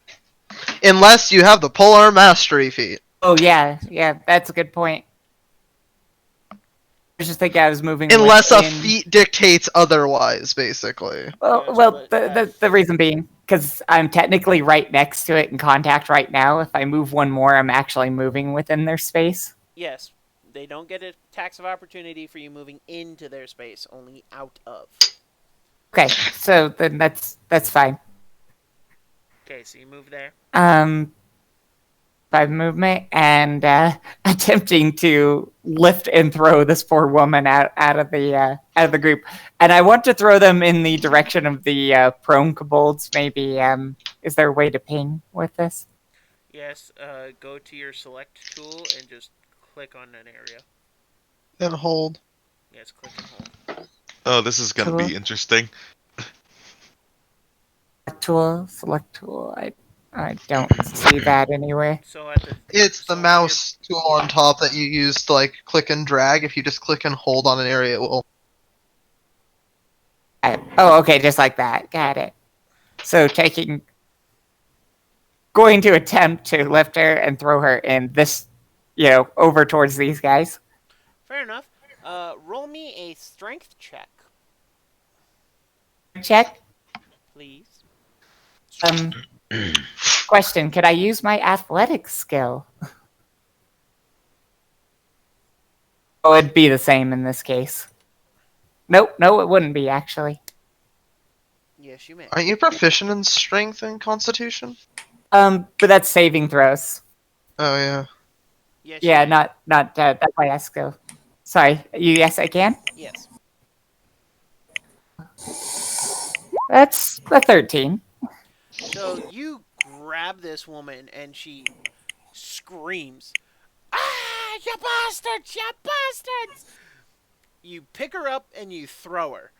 Unless you have the Polar Mastery feat. oh yeah, that's a good point. I was just thinking I was moving Unless a within. feat dictates otherwise, basically. Well, Gotcha, well, but, the reason being because I'm technically right next to it in contact right now. If I move one more, I'm actually moving within their space. Yes, they don't get attacks of opportunity for you moving into their space, only out of. Okay, so then that's fine. Okay, so you move there. 5 movement and attempting to lift and throw this poor woman out of the group. And I want to throw them in the direction of the prone kobolds. Maybe is there a way to ping with this? Yes, go to your select tool and just click on an area. And hold. Yes, click and hold. Oh, this is gonna Tool. be interesting. Select tool. I don't see that anywhere. So at the It's the so mouse tool on top that you use to like click and drag. If you just click and hold on an area, it will. Oh, okay, just like that. Got it. So going to attempt to lift her and throw her in this, over towards these guys. Fair enough. Roll me a strength check, Check. please. Question: could I use my athletics skill? Oh, it'd be the same in this case. Nope, no, it wouldn't be actually. Yes, you may. Aren't you proficient in strength and constitution? But that's saving throws. Oh yeah. Yes, Yeah, you may. not that's why I skill. Sorry, yes, I can. Yes. That's a 13. So you grab this woman and she screams, "Ah, you bastards! You bastards!" You pick her up and you throw her.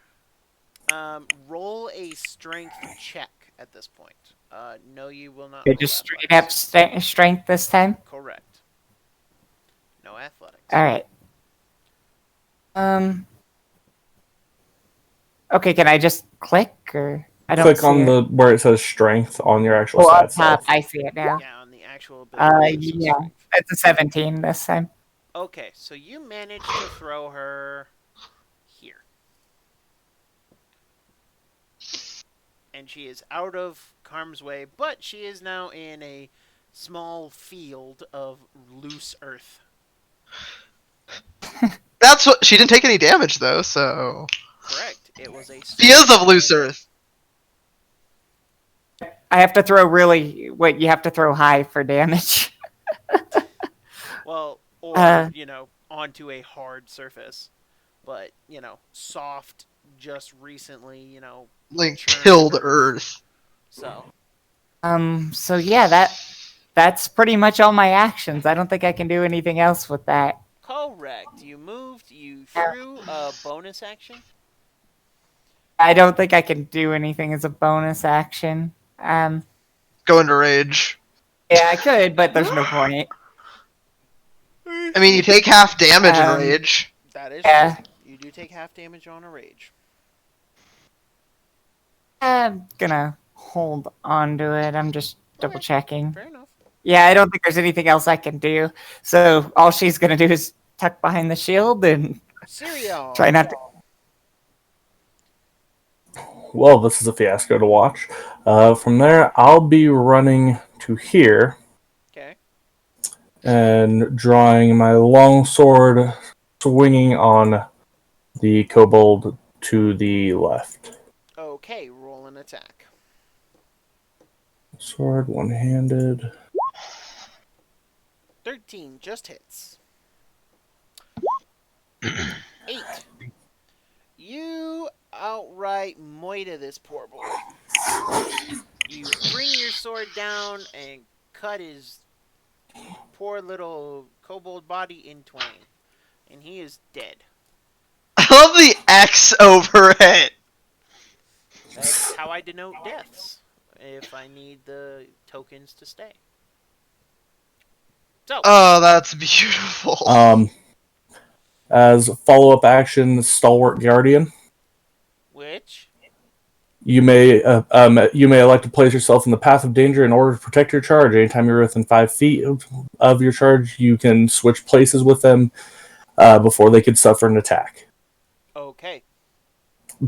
Roll a strength check at this point. No, you will not. Okay, Roll just straight athletics. up strength this time. Correct. No athletics. All right. Okay, can I just click or I don't Click see on it. the where it says strength on your actual Oh, stat up top, self. I see it now. Yeah, on the actual ability. it says Yeah, strength. it's a 17 this time. Okay, so you managed to throw her here. And she is out of harm's way, but she is now in a small field of loose earth. That's what she didn't take any damage though, so Correct. It was a. she is of loose earth. I have to throw you have to throw high for damage. Well, or onto a hard surface, but soft. Just recently, Like churned tilled earth. So So yeah, that's pretty much all my actions. I don't think I can do anything else with that. correct. You moved. You threw a bonus action. I don't think I can do anything as a bonus action. Go into rage. Yeah, I could, but there's no point. I mean, you take half damage in Um, rage. That is Yeah. true. You do take half damage on a rage. I'm gonna hold on to it. I'm just double checking. Fair enough. Yeah, I don't think there's anything else I can do. So all she's gonna do is tuck behind the shield and Syrio. try not to. Well, this is a fiasco to watch. From there, I'll be running to here Okay. and drawing my long sword, swinging on the kobold to the left. Okay. Roll an attack. Sword, one-handed. 13 just hits. 8. You outright moita this poor boy. You bring your sword down and cut his poor little kobold body in twain. And he is dead. I love the X over it. That's how I denote deaths. If I need the tokens to stay. So, Oh, that's beautiful. As follow-up action, Stalwart Guardian. which? You may elect to place yourself in the path of danger in order to protect your charge. Anytime you're within 5 feet of your charge, you can switch places with them before they could suffer an attack. Okay.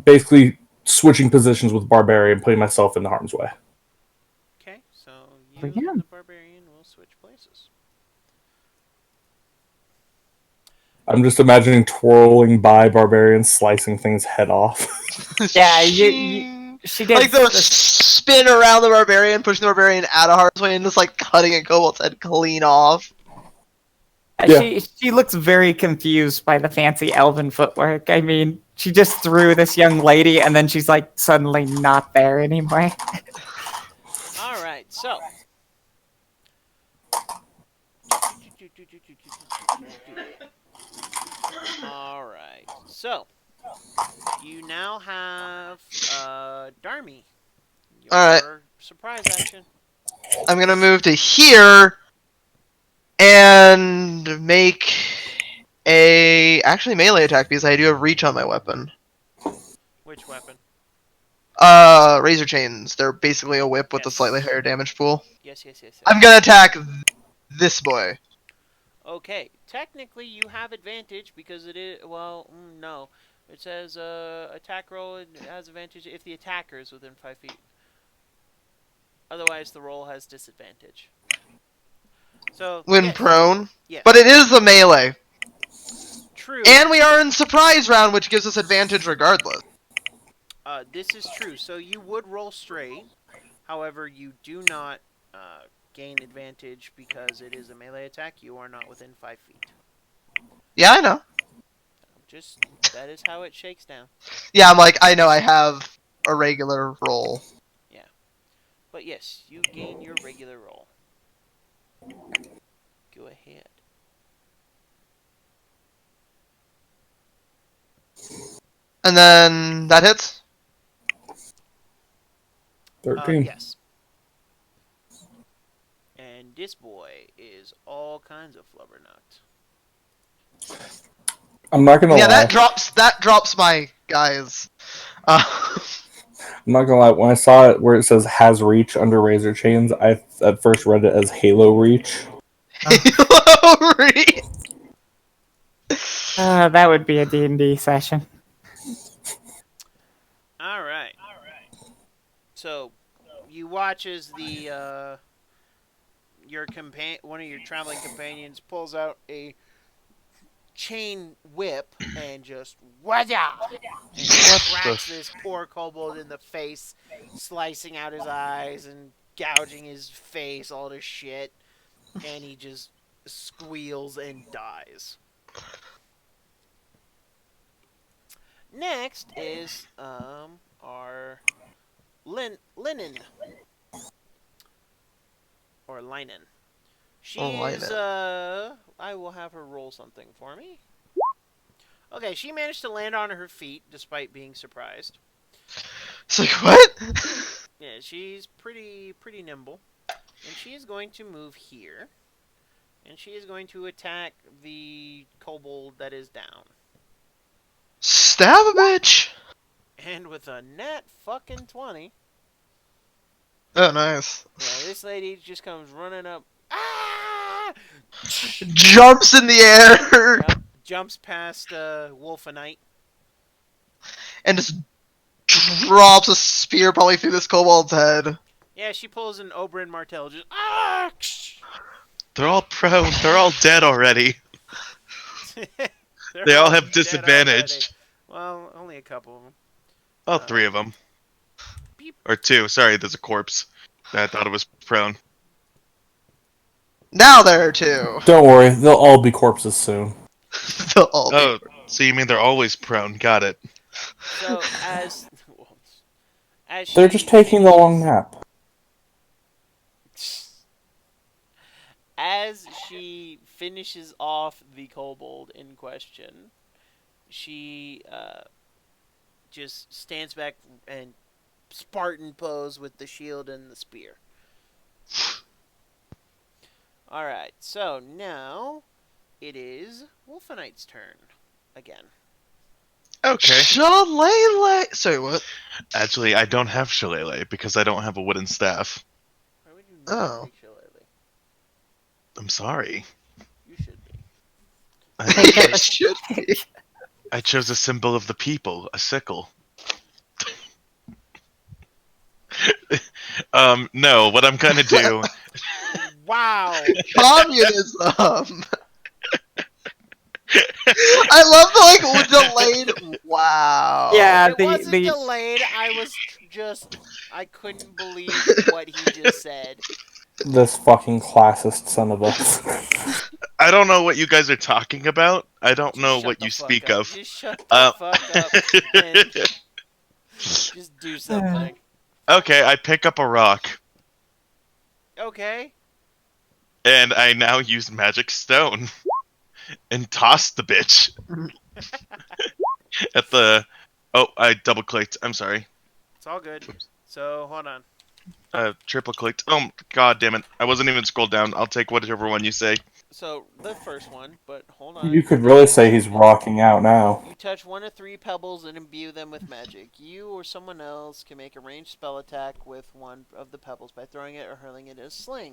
Basically, switching positions with Barbarian, putting myself in harm's way. Okay, so For you and him. the barbarian will switch places. I'm just imagining twirling by Barbarian, slicing things head off. Yeah, Shing. she Like does the this. spin around the barbarian, pushing the barbarian out of harm's way, and just like cutting a kobold's head clean off. Yeah. She looks very confused by the fancy elven footwork. I mean, she just threw this young lady, and then she's like suddenly not there anymore. All right, so. All right, so you now have Darmy. Your All right, surprise action. I'm gonna move to here and make a actually melee attack because I do have reach on my weapon. Which weapon? Razor chains. They're basically a whip with a Yes. slightly higher damage pool. Yes. I'm gonna attack this boy. Okay, technically you have advantage because it is, well, no. It says attack roll and it has advantage if the attacker is within 5 feet. Otherwise, the roll has disadvantage. So, When yes. prone. Yes. But it is a melee. True. And we are in surprise round, which gives us advantage regardless. This is true. So you would roll straight. However, you do not gain advantage because it is a melee attack. You are not within 5 feet. Yeah, I know. Just, that is how it shakes down. Yeah, I'm like, I know I have a regular roll. Yeah. But yes, you gain your regular roll. Go ahead. And then that hits. 13. Yes. And this boy is all kinds of flubbernuts. I'm not gonna Yeah, lie. that drops my guys. I'm not gonna lie. When I saw it where it says "has reach" under Razor Chains, I at first read it as Halo Reach. That would be a D&D session. All right. So, you watch as the one of your traveling companions pulls out a chain whip and just whaja and cracks this poor kobold in the face, slicing out his eyes and gouging his face, all this shit, and he just squeals and dies. Next is our Linen. Or Linen. She is, I will have her roll something for me. Okay, she managed to land on her feet despite being surprised. It's like, what? Yeah, she's pretty nimble. And she is going to move here. And she is going to attack the kobold that is down. Stab a bitch! And with a nat fucking 20. Oh, nice. Yeah, this lady just comes running up. Ah! Jumps in the air! Yep, jumps past Wolfenite. And just drops a spear probably through this kobold's head. Yeah, she pulls an Oberyn Martell. Just ah! They're all prone. They're all dead already. They all have disadvantage. Well, only a couple of them. Oh, 3 of them. Beep. Or 2. Sorry, there's a corpse. I thought it was prone. Now there are 2. Don't worry, they'll all be corpses soon. They'll all be. Oh, so you mean they're always prone? Got it. So as They're just taking the long nap. As she finishes off the kobold in question, she just stands back and Spartan pose with the shield and the spear. Alright, so now it is Wolfenite's turn again. Okay. Shillelagh. Sorry, what? Actually, I don't have shillelagh because I don't have a wooden staff. Why would you not Oh. take Shillelagh? I'm sorry. You should be. Take up It should be. I chose a symbol of the people, a sickle. No, what I'm gonna do. Wow! Communism. I love the delayed. Wow. Yeah, It wasn't delayed. I couldn't believe what he just said. This fucking classist son of a. I don't know what you guys are talking about. I don't Just know shut what the you fuck speak up. of. Just shut the Uh, fuck up and just do something. Okay, I pick up a rock, Okay. and I now use magic stone and toss the bitch at the. Oh, I double clicked. I'm sorry. It's all good. So, hold on. Triple clicked. Oh, god damn it. I wasn't even scrolled down. I'll take whatever one you say. So, the first one, but hold on. You could really say he's rocking out now. You touch 1 of 3 pebbles and imbue them with magic. You or someone else can make a ranged spell attack with one of the pebbles by throwing it or hurling it in a sling.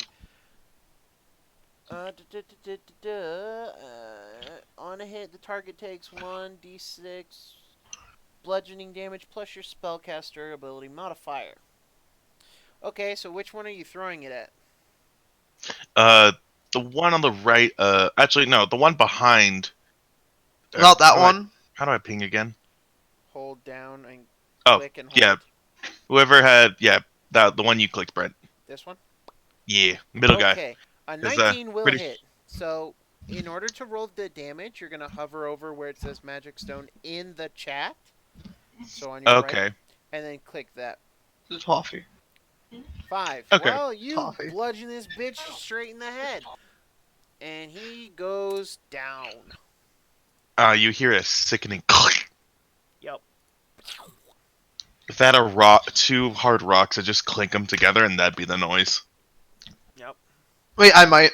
On a hit, the target takes 1d6 bludgeoning damage plus your spellcaster ability modifier. Okay, so which one are you throwing it at? The one on the right. Actually, no, the one behind. Not that how one. How do I ping again? Hold down and Oh, click and hold. yeah. Whoever had, the one you clicked, Brent. This one? Yeah, middle guy. Okay, a Is, 19 will pretty- hit. So, in order to roll the damage, you're going to hover over where it says Magic Stone in the chat. So on your Okay. right. And then click that. It's toffee. 5. Okay. Well, you Toffee. bludgeon this bitch straight in the head. And he goes down. You hear a sickening click. Yep. If I had a rock, 2 hard rocks, I just clink them together, and that'd be the noise. Yep. Wait, I might.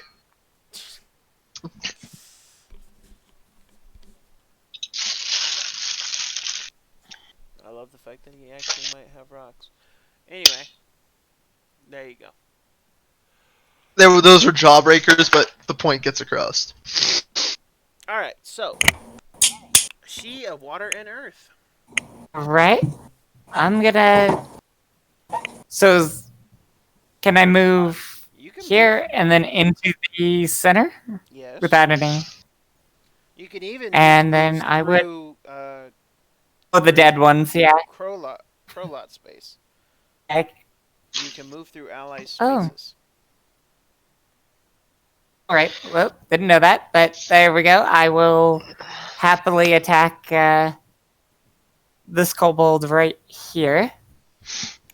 I love the fact that he actually might have rocks. Anyway, there you go. Those were jawbreakers, but the point gets across. Alright, so. She of water and earth. Right? I'm gonna. So, can I move You can here and then into the center move. Yes. without any? You can even And just then move I would. through Oh, the dead ones, yeah. Crowlot space. Heck. You can move through ally Oh. spaces. Alright, well, didn't know that, but there we go. I will happily attack this kobold right here.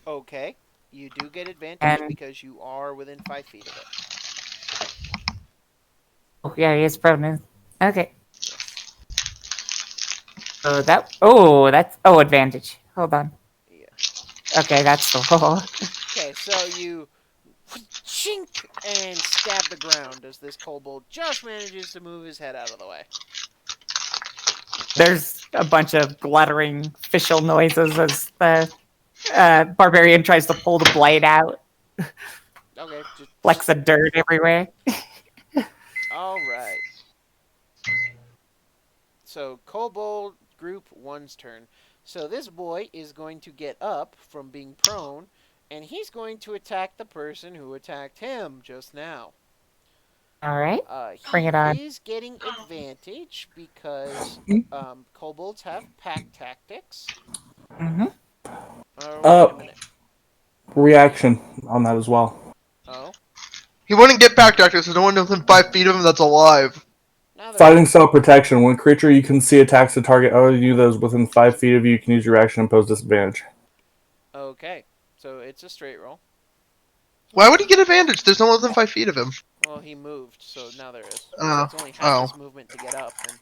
Okay. You do get advantage And- because you are within 5 feet of it. Oh, yeah, he is prone. Okay. So that's advantage. Hold on. Yeah. Okay, that's the roll. Okay, so you chink and stab the ground as this kobold just manages to move his head out of the way. There's a bunch of gluttering facial noises as the barbarian tries to pull the blade out. Okay, just Flecks of dirt everywhere. alright. So, kobold group 1's turn. So this boy is going to get up from being prone, and he's going to attack the person who attacked him just now. Alright. He Bring it on. is getting advantage because kobolds have pack tactics. Mm-hmm. Wait a minute. Reaction on that as well. Oh, He wouldn't get back, Doctor, so no one within 5 feet of him that's alive. now there. Fighting self-protection. When creature you can see attacks the target other than you that is within 5 feet of you, you can use your action and impose disadvantage. Okay, so it's a straight roll. Why would he get advantage? There's no one within 5 feet of him. Well, he moved, so now there is. Oh. It's only half his movement to get up. And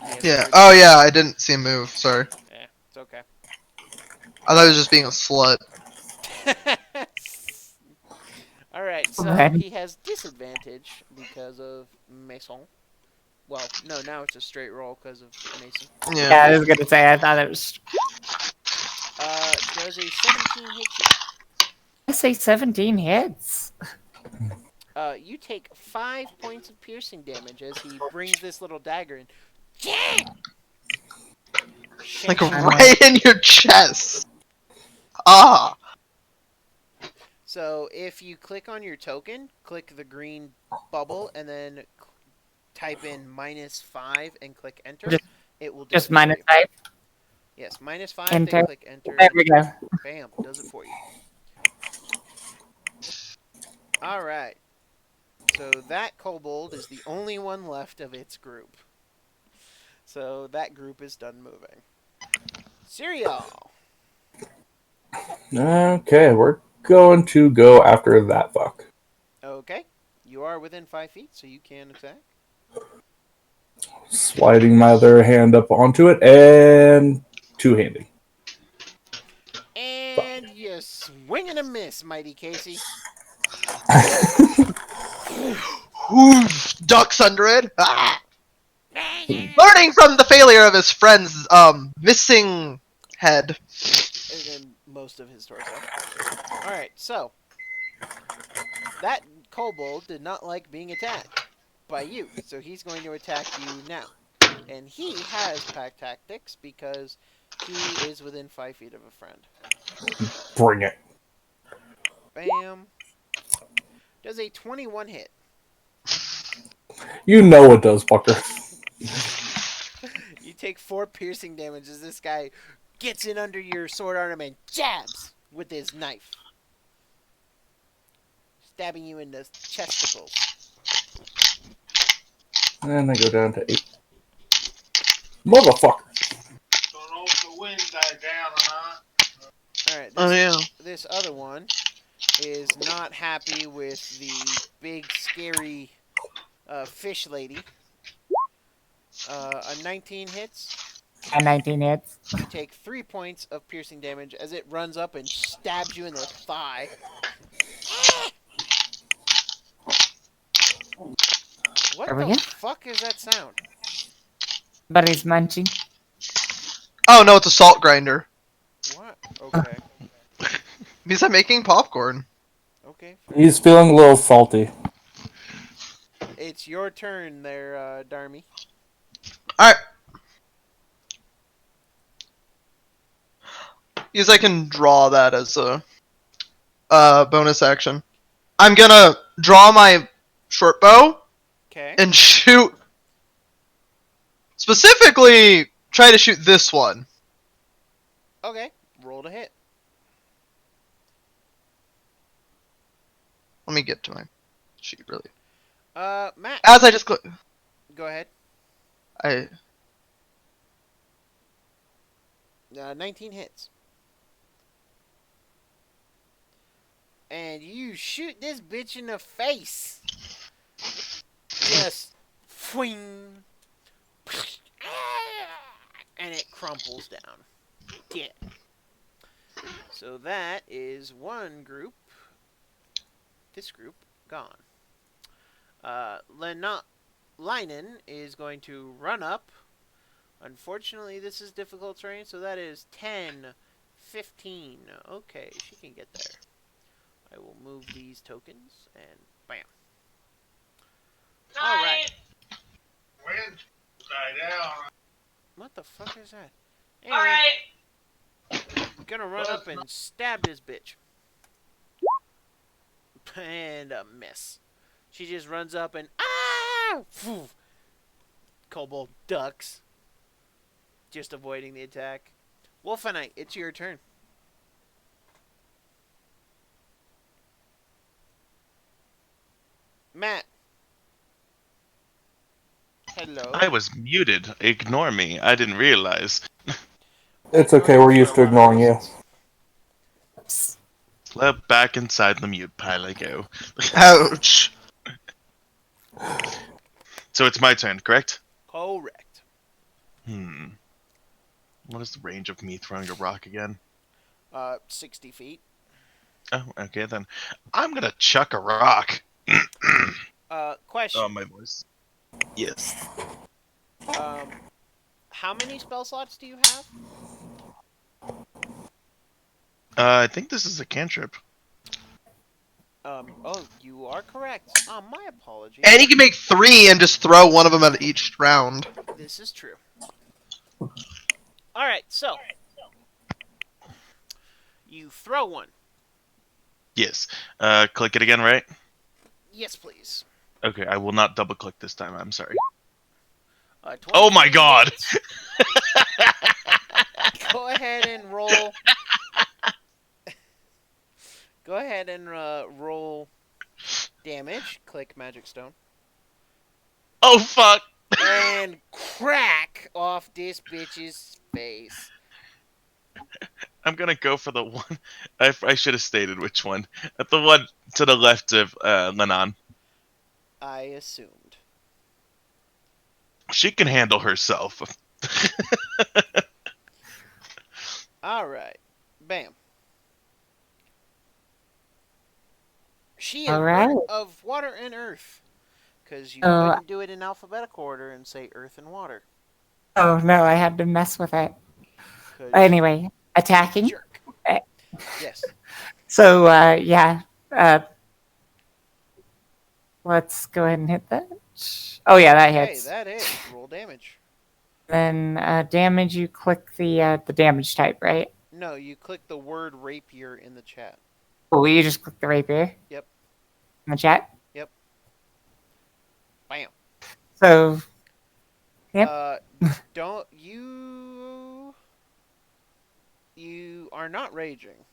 he has Yeah. 30. Oh, yeah, I didn't see him move. Sorry. Yeah, it's okay. I thought he was just being a slut. All right, so Right. he has disadvantage because of Mason. Well, no, now it's a straight roll because of Mason. Yeah, Yeah. I was gonna say I thought it was. Does a 17 hit you? I say 17 hits. You take 5 points of piercing damage as he brings this little dagger and Like shanks you. right in your chest. Ah. So if you click on your token, click the green bubble, and then type in -5 and click enter, Just- it will do Just it for you. -5. Yes, -5, Enter. then click enter, There and we go. bam, does it for you. All right. So that kobold is the only one left of its group. So that group is done moving. Cereal. Okay, we're going to go after that fuck. Okay. You are within 5 feet, so you can attack. Sliding my other hand up onto it and two-handed. And you swing and a miss, Mighty Casey. Oof, ducks under it. Ah! Learning from the failure of his friend's missing head. And then most of his torso. Alright, so. That kobold did not like being attacked by you, so he's going to attack you now. And he has pack tactics because he is within 5 feet of a friend. Bring it. Bam. Does a 21 hit. You know it does, fucker. You take 4 piercing damage as this guy gets in under your sword arm and jabs with his knife, stabbing you in the chesticles. And I go down to 8. Motherfucker. Don't know if the wind died down or not. Alright, Oh yeah. this other one is not happy with the big, scary fish lady. A 19 hits. And 19 hits. You take 3 points of piercing damage as it runs up and stabs you in the thigh. What There we the go. fuck is that sound? But he's munching. Oh no, it's a salt grinder. What? Okay. Because I'm making popcorn. Okay. He's feeling a little salty. It's your turn there, Darmy. Alright. Because I can draw that as a bonus action. I'm gonna draw my short bow Okay. and shoot. Specifically, try to shoot this one. Okay. Roll to hit. Let me get to my sheet really. Matt. As I just click. Go ahead. 19 hits. And you shoot this bitch in the face. Just fwing. And it crumples down. Dead. So that is one group. This group gone. Linen is going to run up. Unfortunately, this is difficult terrain, so that is 10, 15. Okay, she can get there. I will move these tokens, and bam. Alright. Wind died down. What the fuck is that? Anyway, gonna run up and stab this bitch. And a miss. She just runs up and Phew. Kobold ducks. Just avoiding the attack. Wolfenite, it's your turn. Matt. Hello. I was muted. Ignore me. I didn't realize. It's okay, we're used to ignoring you. Slip back inside the mute pile I go. Ouch. So it's my turn, correct? Correct. What is the range of me throwing a rock again? 60 feet. Oh, okay then. I'm gonna chuck a rock. Question. Oh, my voice. Yes. How many spell slots do you have? I think this is a cantrip. Oh, you are correct. My apologies. And you can make 3 and just throw one of them at each round. This is true. Alright, so. You throw one. Yes. Click it again, right? Yes, please. Okay, I will not double click this time. I'm sorry. Oh my 23 god! hits. Go ahead and roll. Go ahead and roll damage. Click Magic Stone. Oh fuck! And crack off this bitch's face. I'm gonna go for the one. I should have stated which one. The one to the left of Lenon. I assumed. She can handle herself. Alright. Bam. She is All right. of water and earth. Because you Oh. couldn't do it in alphabetical order and say earth and water. Oh no, I had to mess with it. 'Cause Anyway, attacking. jerk. Yes. So yeah, let's go ahead and hit that. Oh yeah, that Okay, hits. that hits. Roll damage. Then damage. You click the damage type, right? No, you click the word rapier in the chat. Oh, you just click the rapier. Yep. In the chat. Yep. Bam. So. Yep. Don't you? You are not raging.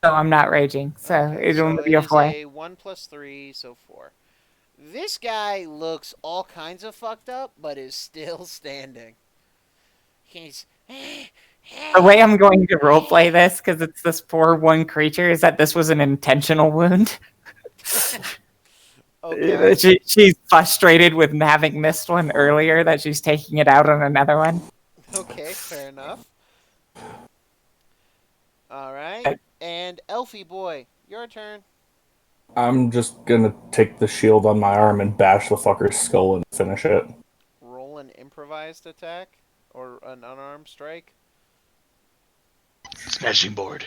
So I'm not raging. So Okay, it'll so be it a is 4. a 1 + 3, so 4. This guy looks all kinds of fucked up, but is still standing. He's. The way I'm going to roleplay this, because it's this poor one creature, is that this was an intentional wound. Okay. She's frustrated with having missed one earlier, that she's taking it out on another one. Okay, fair enough. Alright. And Elfie boy, your turn. I'm just gonna take the shield on my arm and bash the fucker's skull and finish it. Roll an improvised attack. Or an unarmed strike. Smashing board.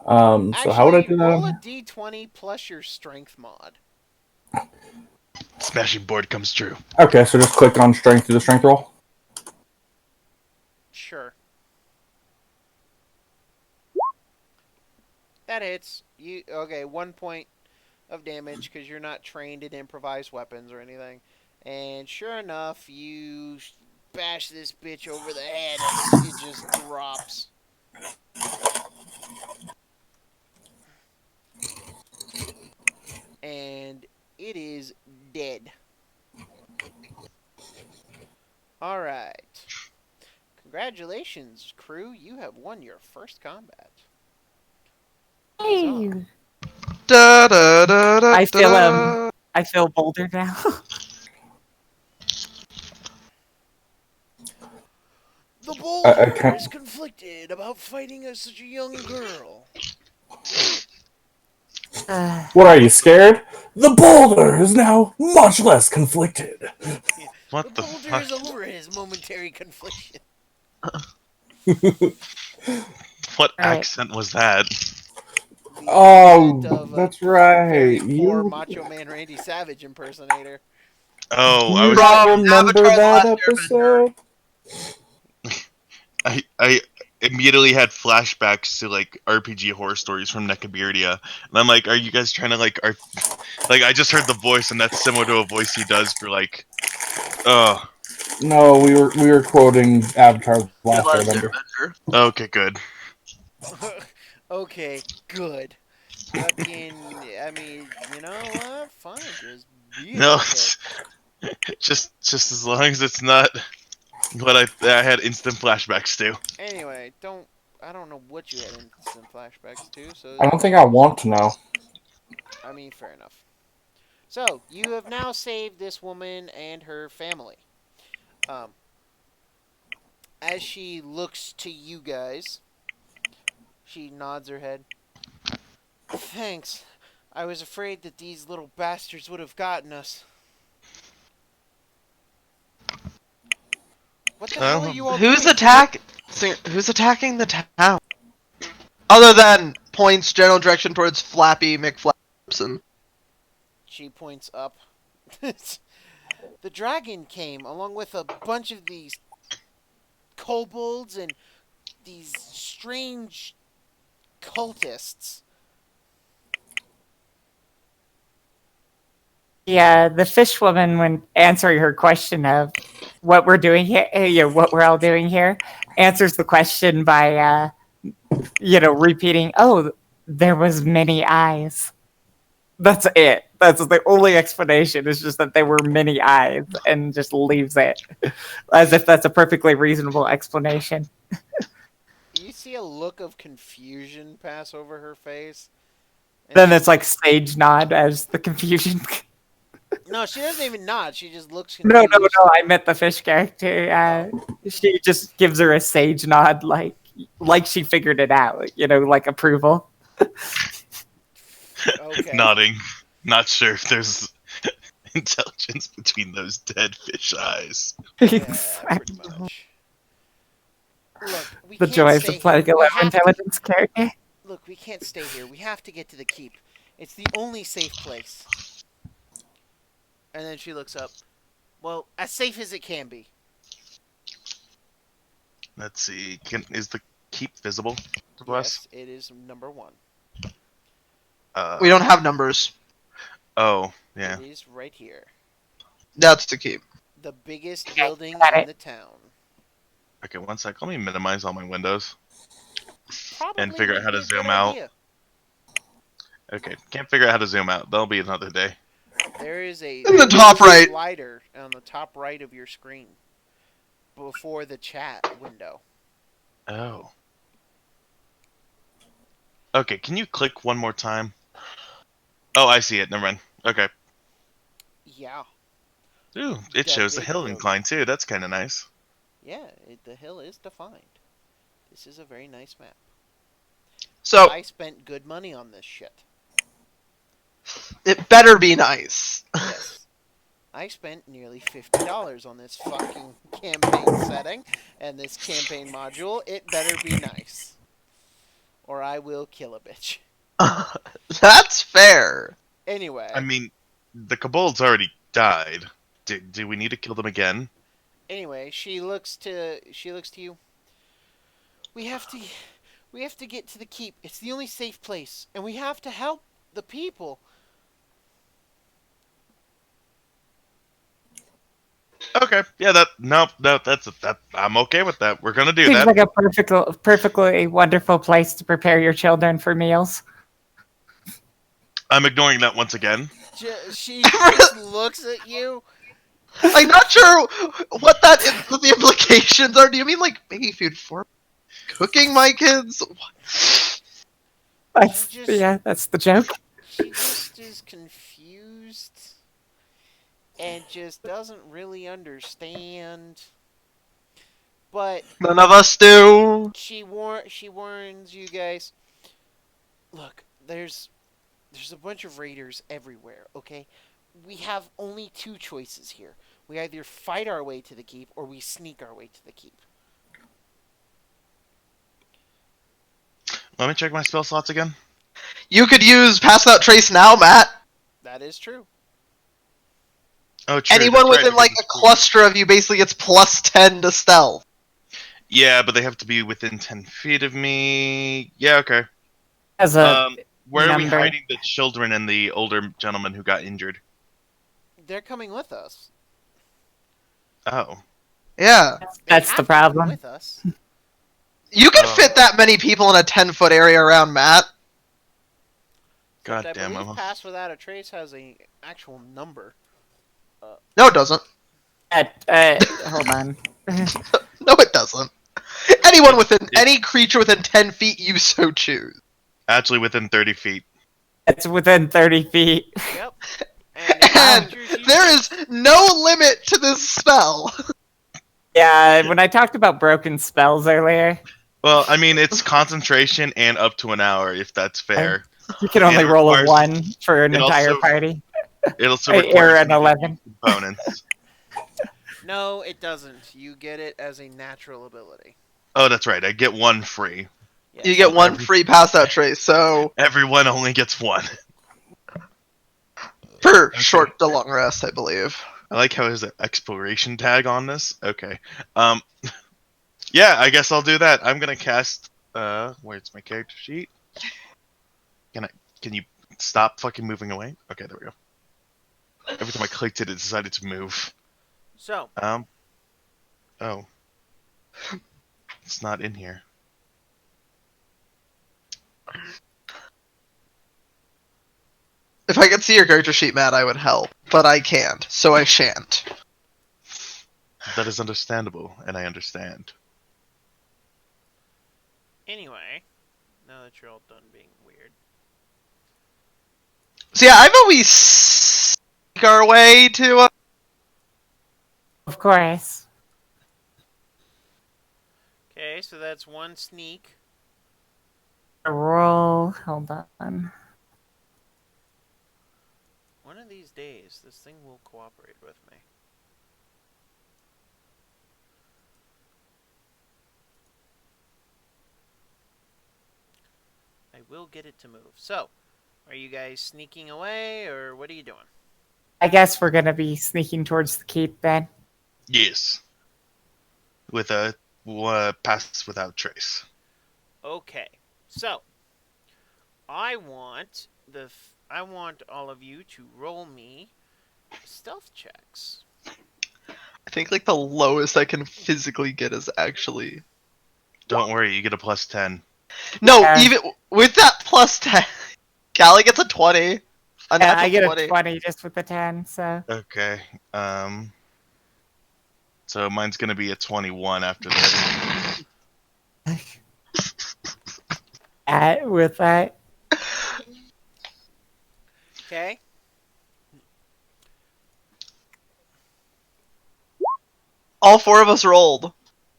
So how would I do roll a that? d20 plus your strength mod. Smashing board comes true. Okay, so just click on strength, do the strength roll. Sure. That hits. Okay, 1 point of damage because you're not trained in improvised weapons or anything. And sure enough, you bash this bitch over the head and it just drops. And it is dead. Alright. Congratulations, crew. You have won your first combat. Hey. Da, da, da, da, I feel da. I feel bolder now. The boulder can't- is conflicted about fighting such a young girl. What are you, scared? The boulder is now much less conflicted. What The the boulder fuck? is over his momentary confliction. What Alright. accent was that? The Oh, accent of a that's right. very poor You Macho Man Randy Savage impersonator. Oh, do I you was. not From remember Avatar: The that Last Airbender. episode? I immediately had flashbacks to like RPG horror stories from Necabeardia, and I'm like, are you guys trying to like I just heard the voice, and that's similar to a voice he does for like, No, we were quoting Avatar: The Last Airbender. okay, good. Okay, good. Fucking, I mean, you know what? Fine, just be a No, dickhead. just as long as it's not what I had instant flashbacks to. Anyway, I don't know what you had instant flashbacks to, so I don't think I want to know. I mean, fair enough. So, you have now saved this woman and her family. As she looks to you guys, she nods her head. Thanks. I was afraid that these little bastards would have gotten us. What the hell are you all Who's doing? Who's attacking the town? Other than points general direction towards Flappy McFlapson. She points up. The dragon came along with a bunch of these kobolds and these strange cultists. Yeah, the fish woman, when answering her question of what we're doing here, what we're all doing here, answers the question by, repeating, "Oh, there was many eyes." That's it. That's the only explanation. Is just that there were many eyes, and just leaves it as if that's a perfectly reasonable explanation. You see a look of confusion pass over her face. Then it's like stage nod as the confusion. No, she doesn't even nod. She just looks No, confused. I meant the fish character. She just gives her a sage nod, like she figured it out. Like approval. Okay. Nodding. Not sure if there's intelligence between those dead fish eyes. Yeah, pretty much. Look, we The can't joys stay of playing here. a low intelligence character. Look, we can't stay here. We have to get to the keep. It's the only safe place. And then she looks up. Well, as safe as it can be. Let's see. Is the keep visible to Yes, us? it is number 1. We don't have numbers. Oh, yeah. It is right here. That's to keep. The biggest building got in it. the town. Okay, one sec. Let me minimize all my windows. Probably And figure out how to would be a zoom good out. idea. Okay, can't figure out how to zoom out. That'll be another day. There is a In the top right. slider on the top right of your screen before the chat window. Oh. Okay, can you click one more time? Oh, I see it. Never mind. Okay. Yeah. Ooh, it That shows the big hill building. incline too. That's kind of nice. Yeah, the hill is defined. This is a very nice map. So I spent good money on this shit. it better be nice. Yes. I spent nearly $50 on this fucking campaign setting and this campaign module. It better be nice. Or I will kill a bitch. That's fair. Anyway. I mean, the kobolds already died. Do we need to kill them again? Anyway, she looks to you. We have to get to the keep. It's the only safe place, and we have to help the people. Okay. Yeah. That. I'm okay with that. We're gonna do Seems that. like a perfectly wonderful place to prepare your children for meals. I'm ignoring that once again. She just looks at you. I'm not sure what the implications are. Do you mean like making food for cooking my kids? That's the joke. She just is confused and just doesn't really understand. But None of us do. she warns you guys. Look, there's a bunch of raiders everywhere, okay? We have only 2 choices here. We either fight our way to the keep or we sneak our way to the keep. Let me check my spell slots again. You could use Pass Without Trace now, Matt. That is true. Oh, true. Anyone that's right, within like because a it's- cluster of you basically gets plus 10 to stealth. Yeah, but they have to be within 10 feet of me. Yeah, okay. As a Where are we number. hiding the children and the older gentleman who got injured? They're coming with us. Oh. Yeah. They That's have the to come problem. with us. You can Oh. fit that many people in a 10-foot area around Matt. God I damn believe it. Pass Without a Trace has a actual number. No, it doesn't. Hold on. No, it doesn't. Anyone within any creature within 10 feet, you so choose. Actually, within 30 feet. It's within 30 feet. Yep. And there is no limit to this spell. Yeah, when I talked about broken spells earlier. Well, I mean, it's concentration and up to an hour, if that's fair. You can only And it roll a requires- 1 for an it entire also- party. It also Or requires an me to 11. use components. No, it doesn't. You get it as a natural ability. Oh, that's right. I get 1 free. Yes. You get So 1 free pass out trace, so Everyone only gets 1. for Okay. short to long rest, I believe. I like how there's an exploration tag on this. Okay. Yeah, I guess I'll do that. I'm gonna cast. Where's my character sheet? Can you stop fucking moving away? Okay, there we go. Every time I clicked it, it decided to move. So, Oh, it's not in here. If I could see your character sheet, Matt, I would help, but I can't, so I shan't. That is understandable, and I understand. anyway, now that you're all done being weird. So yeah, I vote we sneak our way to. Of course. Okay, so that's 1 sneak. Roll. Hold on. One of these days, this thing will cooperate with me. I will get it to move. So, are you guys sneaking away, or what are you doing? I guess we're going to be sneaking towards the keep then. Yes. With a pass without trace. Okay, so I want all of you to roll me stealth checks. I think like the lowest I can physically get is actually. Don't worry, you get a +10. No, Yeah. even with that +10, Callie gets a 20. A Yeah, natural I get 20. a 20 just with the 10, so. Okay. So mine's gonna be a 21 after this. With that. Okay, All 4 of us rolled.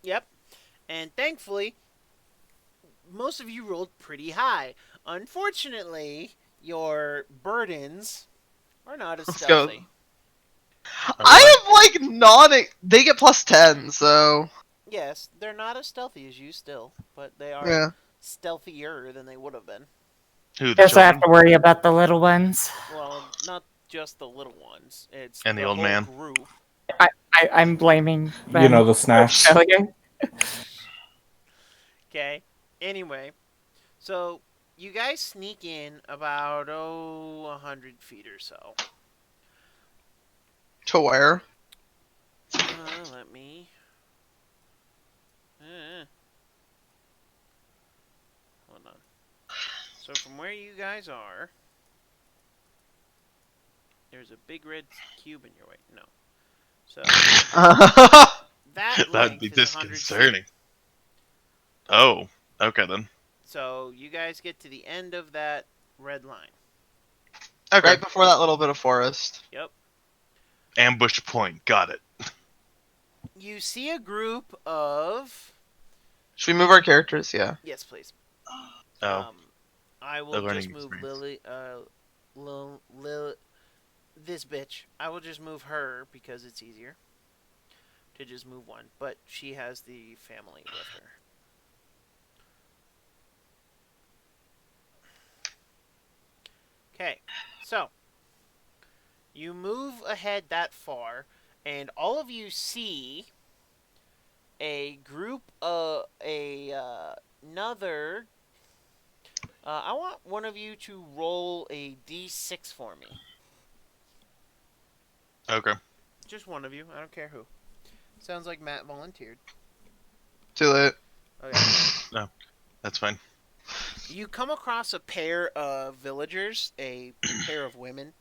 yep. And thankfully, most of you rolled pretty high. Unfortunately, your burdens are not as Let's go. stealthy. I am like not. They get +10, so. Yes, they're not as stealthy as you still, but they are Yeah. stealthier than they would have been. Who, the Guess I have children? to worry about the little ones. Well, not just the little ones. It's And the old whole man. group. I'm blaming them. You know, the snacks. Failure. Okay. Anyway, so you guys sneak in about 100 feet or so. To where? Let me. Hold on. So from where you guys are, there's a big red cube in your way. No. So that That'd length be is 100 feet. disconcerting. Oh, okay then. So you guys get to the end of that red line. Okay. Right before that little bit of forest. Yep. Ambush point. Got it. You see a group of. Should we move our characters? Yeah. Yes, please. Oh, I the will learning just move experience. this bitch. I will just move her because it's easier to just move one. But she has the family with her. Okay, so you move ahead that far, and all of you see a group of another. I want one of you to roll a d6 for me. Okay. Just one of you. I don't care who. Sounds like Matt volunteered. Too late. Okay. That's fine. You come across a pair of villagers, a pair of women,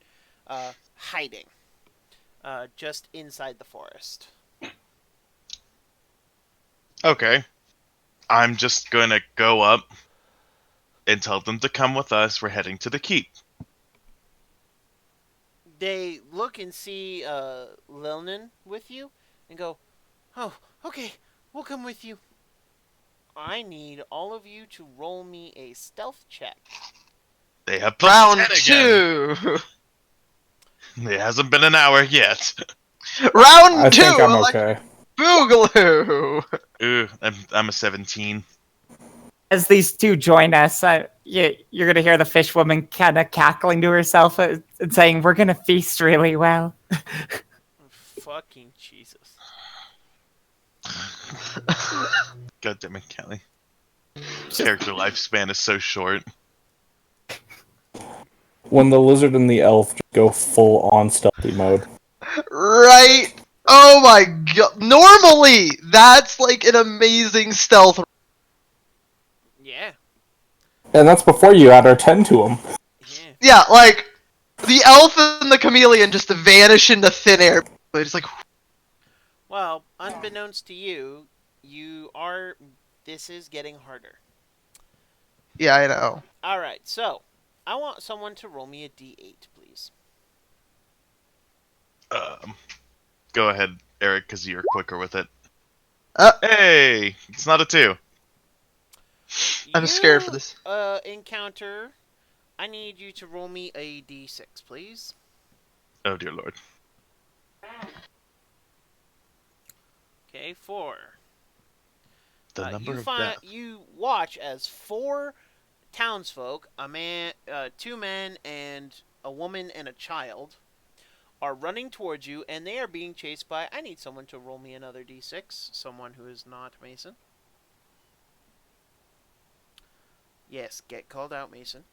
hiding just inside the forest. Okay. I'm just gonna go up and tell them to come with us. We're heading to the keep. They look and see Lilnan with you and go, "Oh, okay, we'll come with you." I need all of you to roll me a stealth check. They have plus Round 10 again. 2. It hasn't been an hour yet. Round I 2. think I'm okay. Boogaloo. Ooh, I'm a 17. As these two join us, you're going to hear the fish woman kind of cackling to herself and saying, "We're going to feast really well." Fucking Jesus. God damn it, Kelly. Character lifespan is so short. When the lizard and the elf go full on stealthy mode. Right. Oh my god. Normally, that's like an amazing stealth. Yeah. And that's before you add our 10 to them. Yeah. Yeah, like the elf and the chameleon just vanish into thin air. It's like, Well, unbeknownst to you, this is getting harder. yeah, I know. Alright, so, I want someone to roll me a d8, please. Go ahead, Eric, because you're quicker with it. Uh, Hey, it's not a 2. I'm scared for this. Encounter, I need you to roll me a d6, please. Oh dear lord. Okay, 4. The number of death. You watch as 4 townsfolk, two men, and a woman and a child, are running towards you, and they are being chased by. I need someone to roll me another d6. Someone who is not Mason. Yes, get called out, Mason.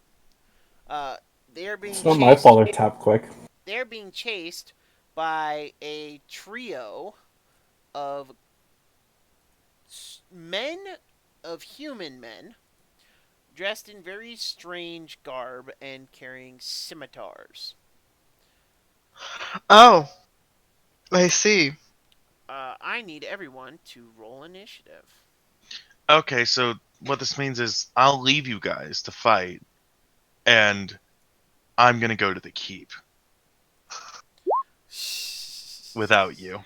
They are being It's chased. not my fault I tap quick. They're being chased by a trio of human men, dressed in very strange garb and carrying scimitars. Oh, I see. I need everyone to roll initiative. Okay, so what this means is I'll leave you guys to fight, and I'm gonna go to the keep without you.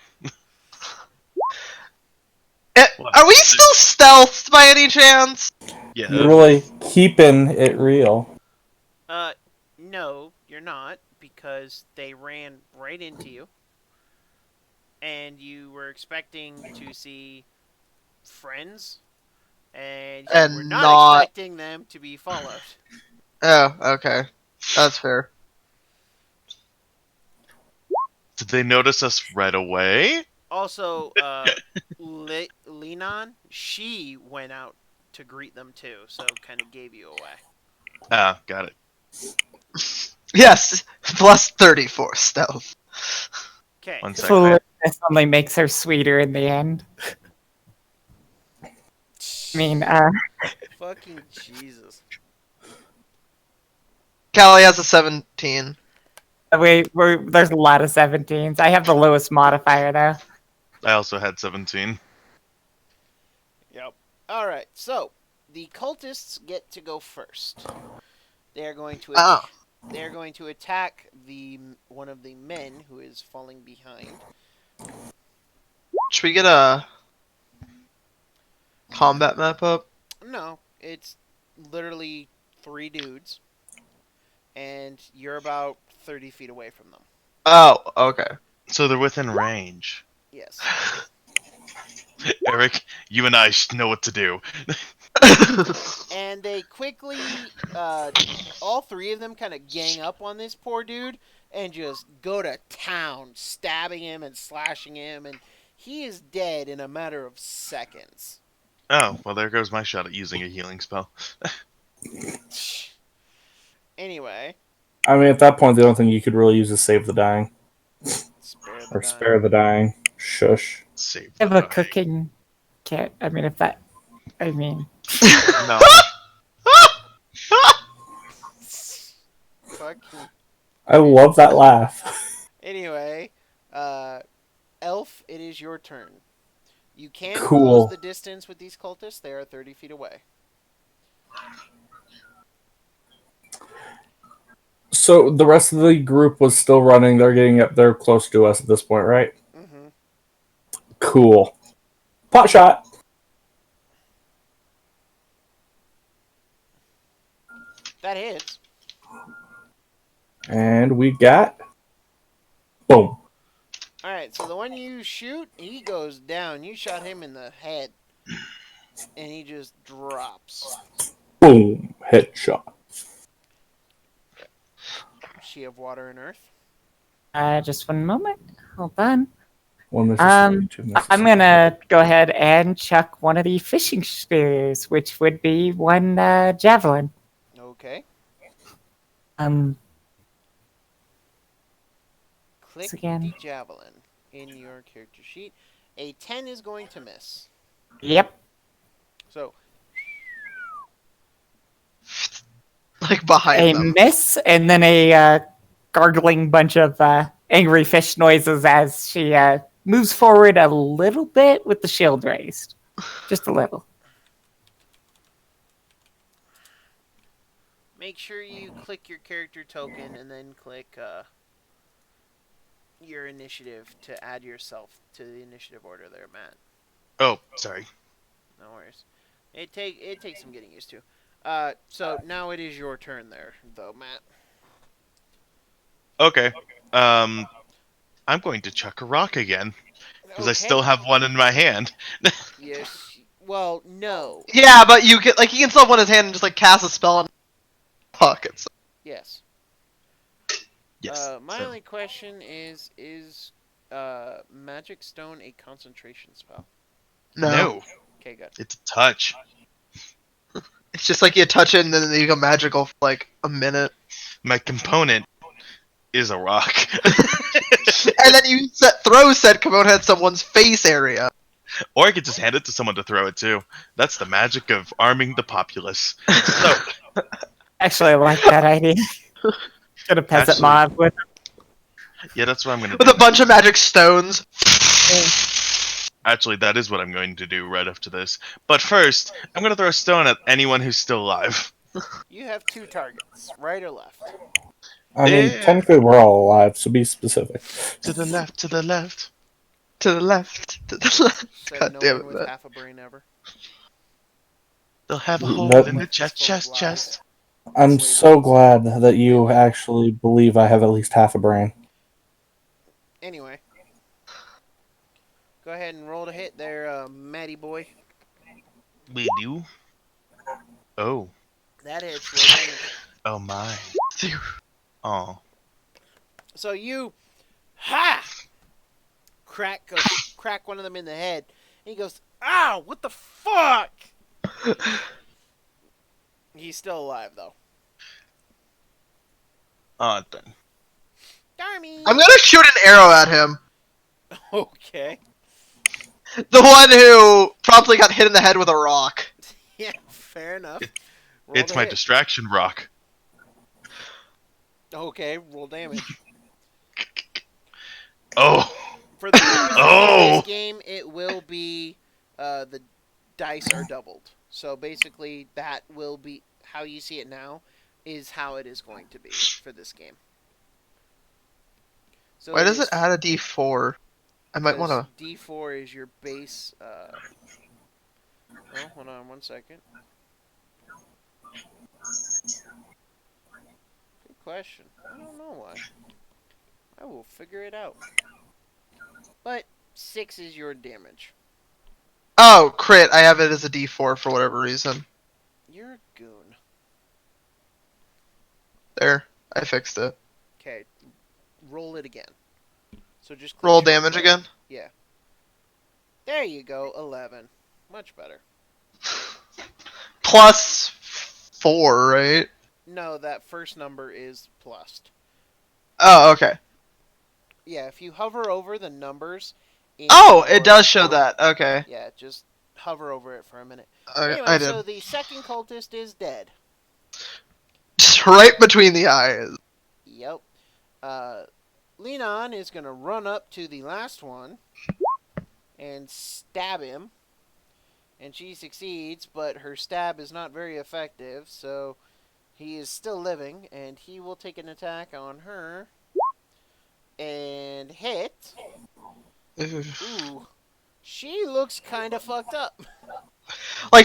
Are we still stealthed by any chance? Yeah. You're really keeping it real. No, you're not, because they ran right into you, and you were expecting to see friends, and you were And not not. expecting them to be followed. Oh, okay. That's fair. Did they notice us right away? Also, Linan, she went out to greet them too, so kind of gave you away. Ah, got it. Yes, plus 34 stealth. Okay. One second. Foolishness only makes her sweeter in the end. I mean, Fucking Jesus. Callie has a 17. there's a lot of 17s. I have the lowest modifier though. I also had 17. Yep. All right. So the cultists get to go first. They are going to. They are going to attack one of the men who is falling behind. Should we get a combat map up? No, it's literally 3 dudes, and you're about 30 feet away from them. Oh, okay. So they're within range. Yes. Eric, you and I know what to do. And they quickly, all 3 of them kind of gang up on this poor dude and just go to town, stabbing him and slashing him, and he is dead in a matter of seconds. Oh, well, there goes my shot at using a healing spell. Anyway. I mean, at that point, the only thing you could really use is save the dying. Spare the dying. Shush. Save I the have a dying. cooking kit. I mean, No. Fucking. I love that laugh. Anyway, Elf, it is your turn. You can Cool. close the distance with these cultists. They are 30 feet away. So the rest of the group was still running. They're getting up. They're close to us at this point, right? Mm-hmm. Cool. Pot shot. That hits. And we got... Boom. Alright, so the one you shoot, he goes down. You shot him in the head. And he just drops. Boom. Headshot. She of water and earth. Just one moment. Hold on. One Mississippi, two Mississippi. I'm gonna go ahead and chuck one of the fishing spears, which would be one javelin. Okay. Click again. the javelin in your character sheet. A 10 is going to miss. Yep. So, Like behind A them. miss, and then a gargling bunch of angry fish noises as she moves forward a little bit with the shield raised. Just a little. make sure you click your character token and then click your initiative to add yourself to the initiative order there, Matt. Oh, sorry. No worries. It takes some getting used to. So now it is your turn there, though, Matt. Okay. I'm going to chuck a rock again because I still have one in my hand. Yes. Well, no. Yeah, but you get he can still have one in his hand and just cast a spell on pockets. Yes. Yes. My so- only question is Magic Stone a concentration spell? No, Okay, good. it's a touch. It's just you touch it and then you go magical for a minute. My component is a rock. And then you throw said component at someone's face area. Or I could just hand it to someone to throw it too. That's the magic of arming the populace. So, Actually, I like that idea. Get a peasant Actually- mob with yeah, that's what I'm going to With do. a bunch of magic stones. Actually, that is what I'm going to do right after this. But first, I'm going to throw a stone at anyone who's still alive. You have 2 targets, right or left? I mean, Yeah. technically we're all alive, so be specific. To the left, to the left. To the left. To the left. Said God no damn one it, with Matt. half a brain ever. They'll have a That- hole in the chest. I'm so glad that you actually believe I have at least half a brain. Anyway. Go ahead and roll to hit there, Matty boy. We do. Oh. That hits. Roll damage. Oh my. Oh. So you, crack one of them in the head, and he goes, "Ow! What the fuck?" He's still alive though. Then. Darmy. I'm gonna shoot an arrow at him. Okay. The one who promptly got hit in the head with a rock. Yeah, fair enough. Roll It's to my hit. distraction rock. Okay, roll damage. Oh. For the purposes Oh. of this game, it will be the dice are doubled. So basically, that will be how you see it now. Is how it is going to be for this game. So Why does is- it add a D4? I might because want to. D4 is your base. Well, hold on 1 second. Good question. I don't know why. I will figure it out. But 6 is your damage. Oh, crit. I have it as a D4 for whatever reason. You're a goon. There. I fixed it. Okay, roll it again. So just Roll click damage again? Yeah. There you go, 11. Much better. Plus 4, right? No, that first number is plussed. Oh, okay. Yeah, if you hover over the numbers. Oh, it does show that. Okay. Yeah, just hover over it for a minute. I Anyway, did. so the second cultist is dead. Just right between the eyes. Yep. Lenon is going to run up to the last one and stab him. And she succeeds, but her stab is not very effective, so he is still living, and he will take an attack on her. And hit. Ooh. She looks kind of fucked up.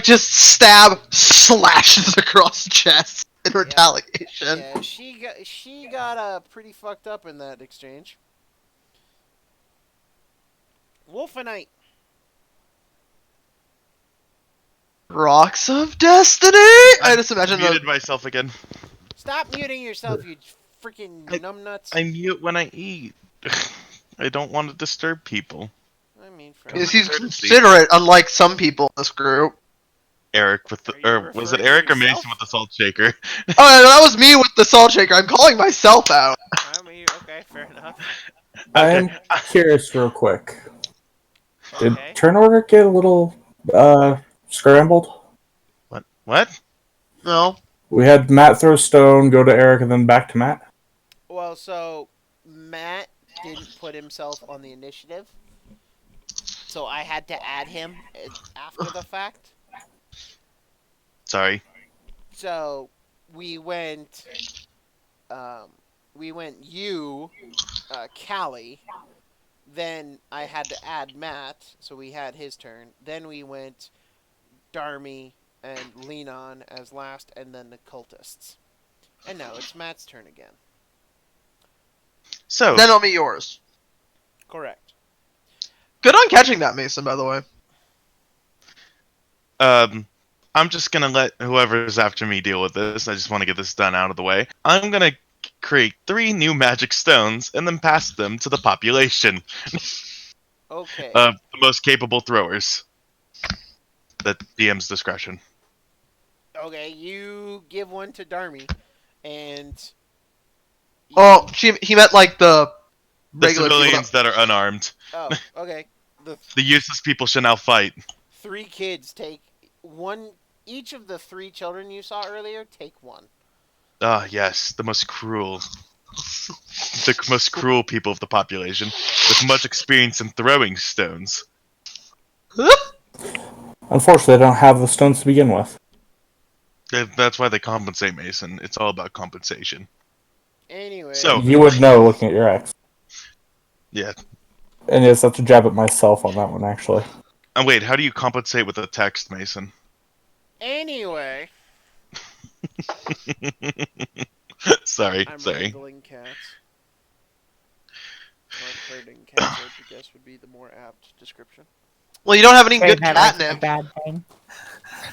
Just stab, slashes across the chest. in retaliation. Yeah, she got pretty fucked up in that exchange. Wolfenite. Rocks of Destiny! I just imagine muted myself again. Stop muting yourself, you freaking numbnuts. I mute when I eat. I don't want to disturb people. I mean, fair Because enough. he's considerate, unlike some people in this group. Eric with the, Are you or was it referring to Eric or yourself? Mason with the salt shaker? Oh, that was me with the salt shaker. I'm calling myself out. I mean, okay, fair enough. I'm curious, real quick. Did Okay. turn order get a little scrambled? What? No. We had Matt throw stone, go to Eric, and then back to Matt. Well, so Matt didn't put himself on the initiative, so I had to add him after the fact. Sorry. So we went you, Callie. Then I had to add Matt, so we had his turn. Then we went Darmy and Leanon as last, and then the cultists. And now it's Matt's turn again. So Then I'll be yours. Correct. Good on catching that, Mason, by the way. I'm just gonna let whoever's after me deal with this. I just want to get this done out of the way. I'm gonna create 3 new magic stones and then pass them to the population. Okay. The most capable throwers. At DM's discretion. Okay, you give one to Darmy, and Oh, he meant like the The regular civilians people. that are unarmed. Oh, okay. The useless people should now fight. 3 kids take one. Each of the 3 children you saw earlier take one. Ah, yes, the most cruel. The most cruel people of the population, with much experience in throwing stones. Unfortunately, I don't have the stones to begin with. That's why they compensate, Mason. It's all about compensation. Anyway. So- You would know looking at your ex. Yeah. And yes, that's a jab at myself on that one, actually. And wait, how do you compensate with a text, Mason? Anyway. Sorry. I'm wrangling cats. Or herding cats, I guess, would be the more apt description. Well, you don't have any Say good that like it's a catnip. bad thing.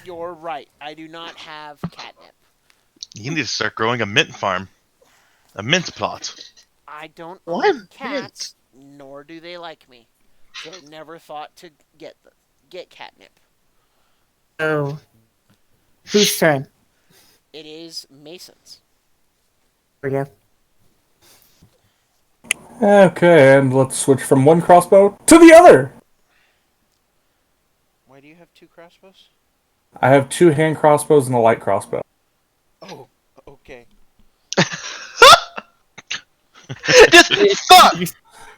You're right. I do not have catnip. You need to start growing a mint farm. A mint plot. I don't Why own cats, nor do they like me. So I never thought to get catnip. So, whose turn? It is Mason's. For you. Okay, and let's switch from one crossbow to the other! Why do you have 2 crossbows? I have 2 hand crossbows and a light crossbow. Oh, okay. Just fuck!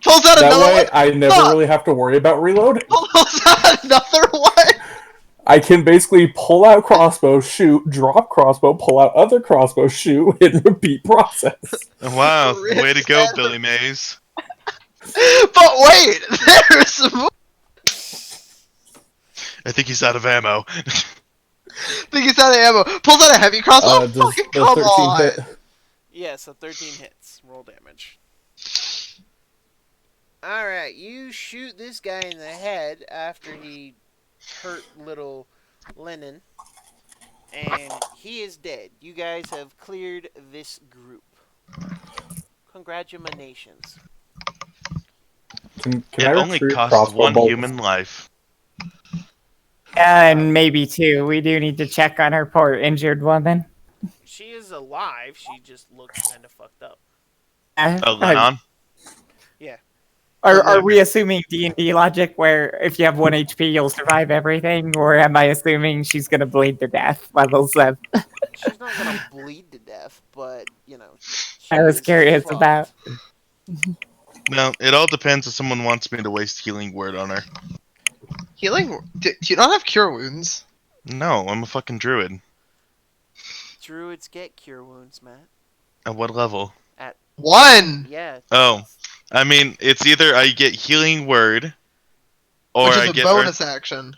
Pulls out That another way, one. I never Fuck! really have to worry about reloading. Pulls out another one. I can basically pull out crossbow, shoot, drop crossbow, pull out other crossbow, shoot, and repeat process. Wow, way to go, Rip Billy Mays. But wait, there's more. I think he's out of ammo. Think he's out of ammo. Pulls out a heavy crossbow. Does Fucking the come 13 on. hit? Yeah, so 13 hits. Roll damage. Alright, you shoot this guy in the head after he hurt little Lennon. And he is dead. You guys have cleared this group. Congratulations. Can It I only recruit costs crossbow 1 bolts? human life. And maybe 2. We do need to check on our poor injured woman. She is alive, she just looks kind of fucked up. Oh, Lennon? Yeah. Are we assuming D&D logic where if you have 1 HP you'll survive everything, or am I assuming she's gonna bleed to death level 7? She's not gonna bleed to death, but, you know. I was is curious fucked. about. No, it all depends if someone wants me to waste healing word on her. Healing? Do you not have cure wounds? No, I'm a fucking druid. Druids get cure wounds, Matt. At what level? 1. Yeah. Oh, I mean, it's either I get healing word, or Which is I a get bonus action.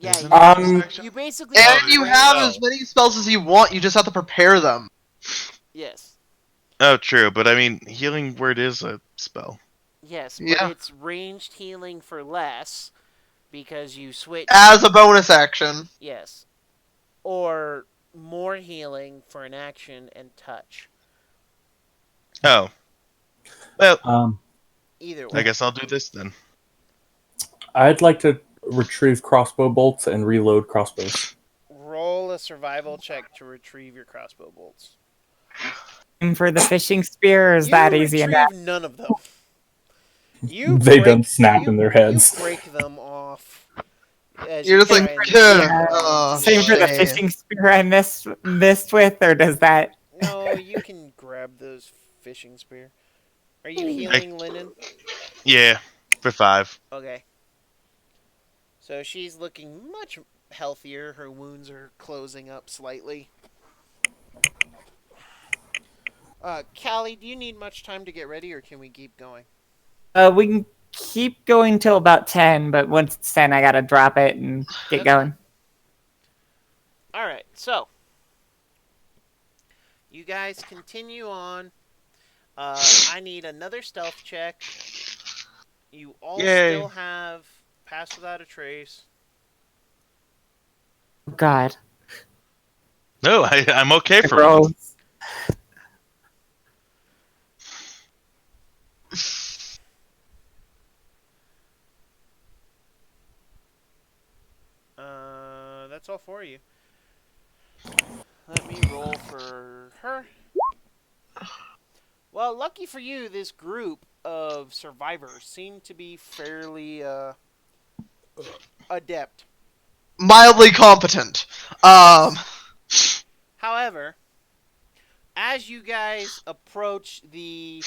Yeah, Isn't you, it bonus Um, action? you basically And have you range. have Oh. as many spells as you want, you just have to prepare them. Yes. Oh, true, but I mean, healing word is a spell. Yes, but Yeah. it's ranged healing for less because you switch. As a bonus action. Yes. Or more healing for an action and touch. Oh. Well, um, Either I way. guess I'll do this then. I'd like to retrieve crossbow bolts and reload crossbows. Roll a survival check to retrieve your crossbow bolts. And for the fishing spear, or is You that easy enough? retrieve none of them. You They break, don't snap in their you heads. break them off as You're you just try like, and "Huh, hold on oh, to Same for the shit." fishing spear I missed with, or does that? No, you can grab those fishing spear. Are you healing Linen? Yeah, for 5. Okay. So she's looking much healthier. Her wounds are closing up slightly. Callie, do you need much time to get ready, or can we keep going? We can keep going till about 10, but once it's 10, I gotta drop it and get That's going. All right, so you guys continue on. I need another stealth check. You all Yay. still have pass without a trace. Oh, God. No, I'm okay for Gross. once. That's all for you. Let me roll for her. Well, lucky for you, this group of survivors seem to be fairly adept. Mildly competent. However, as you guys approach the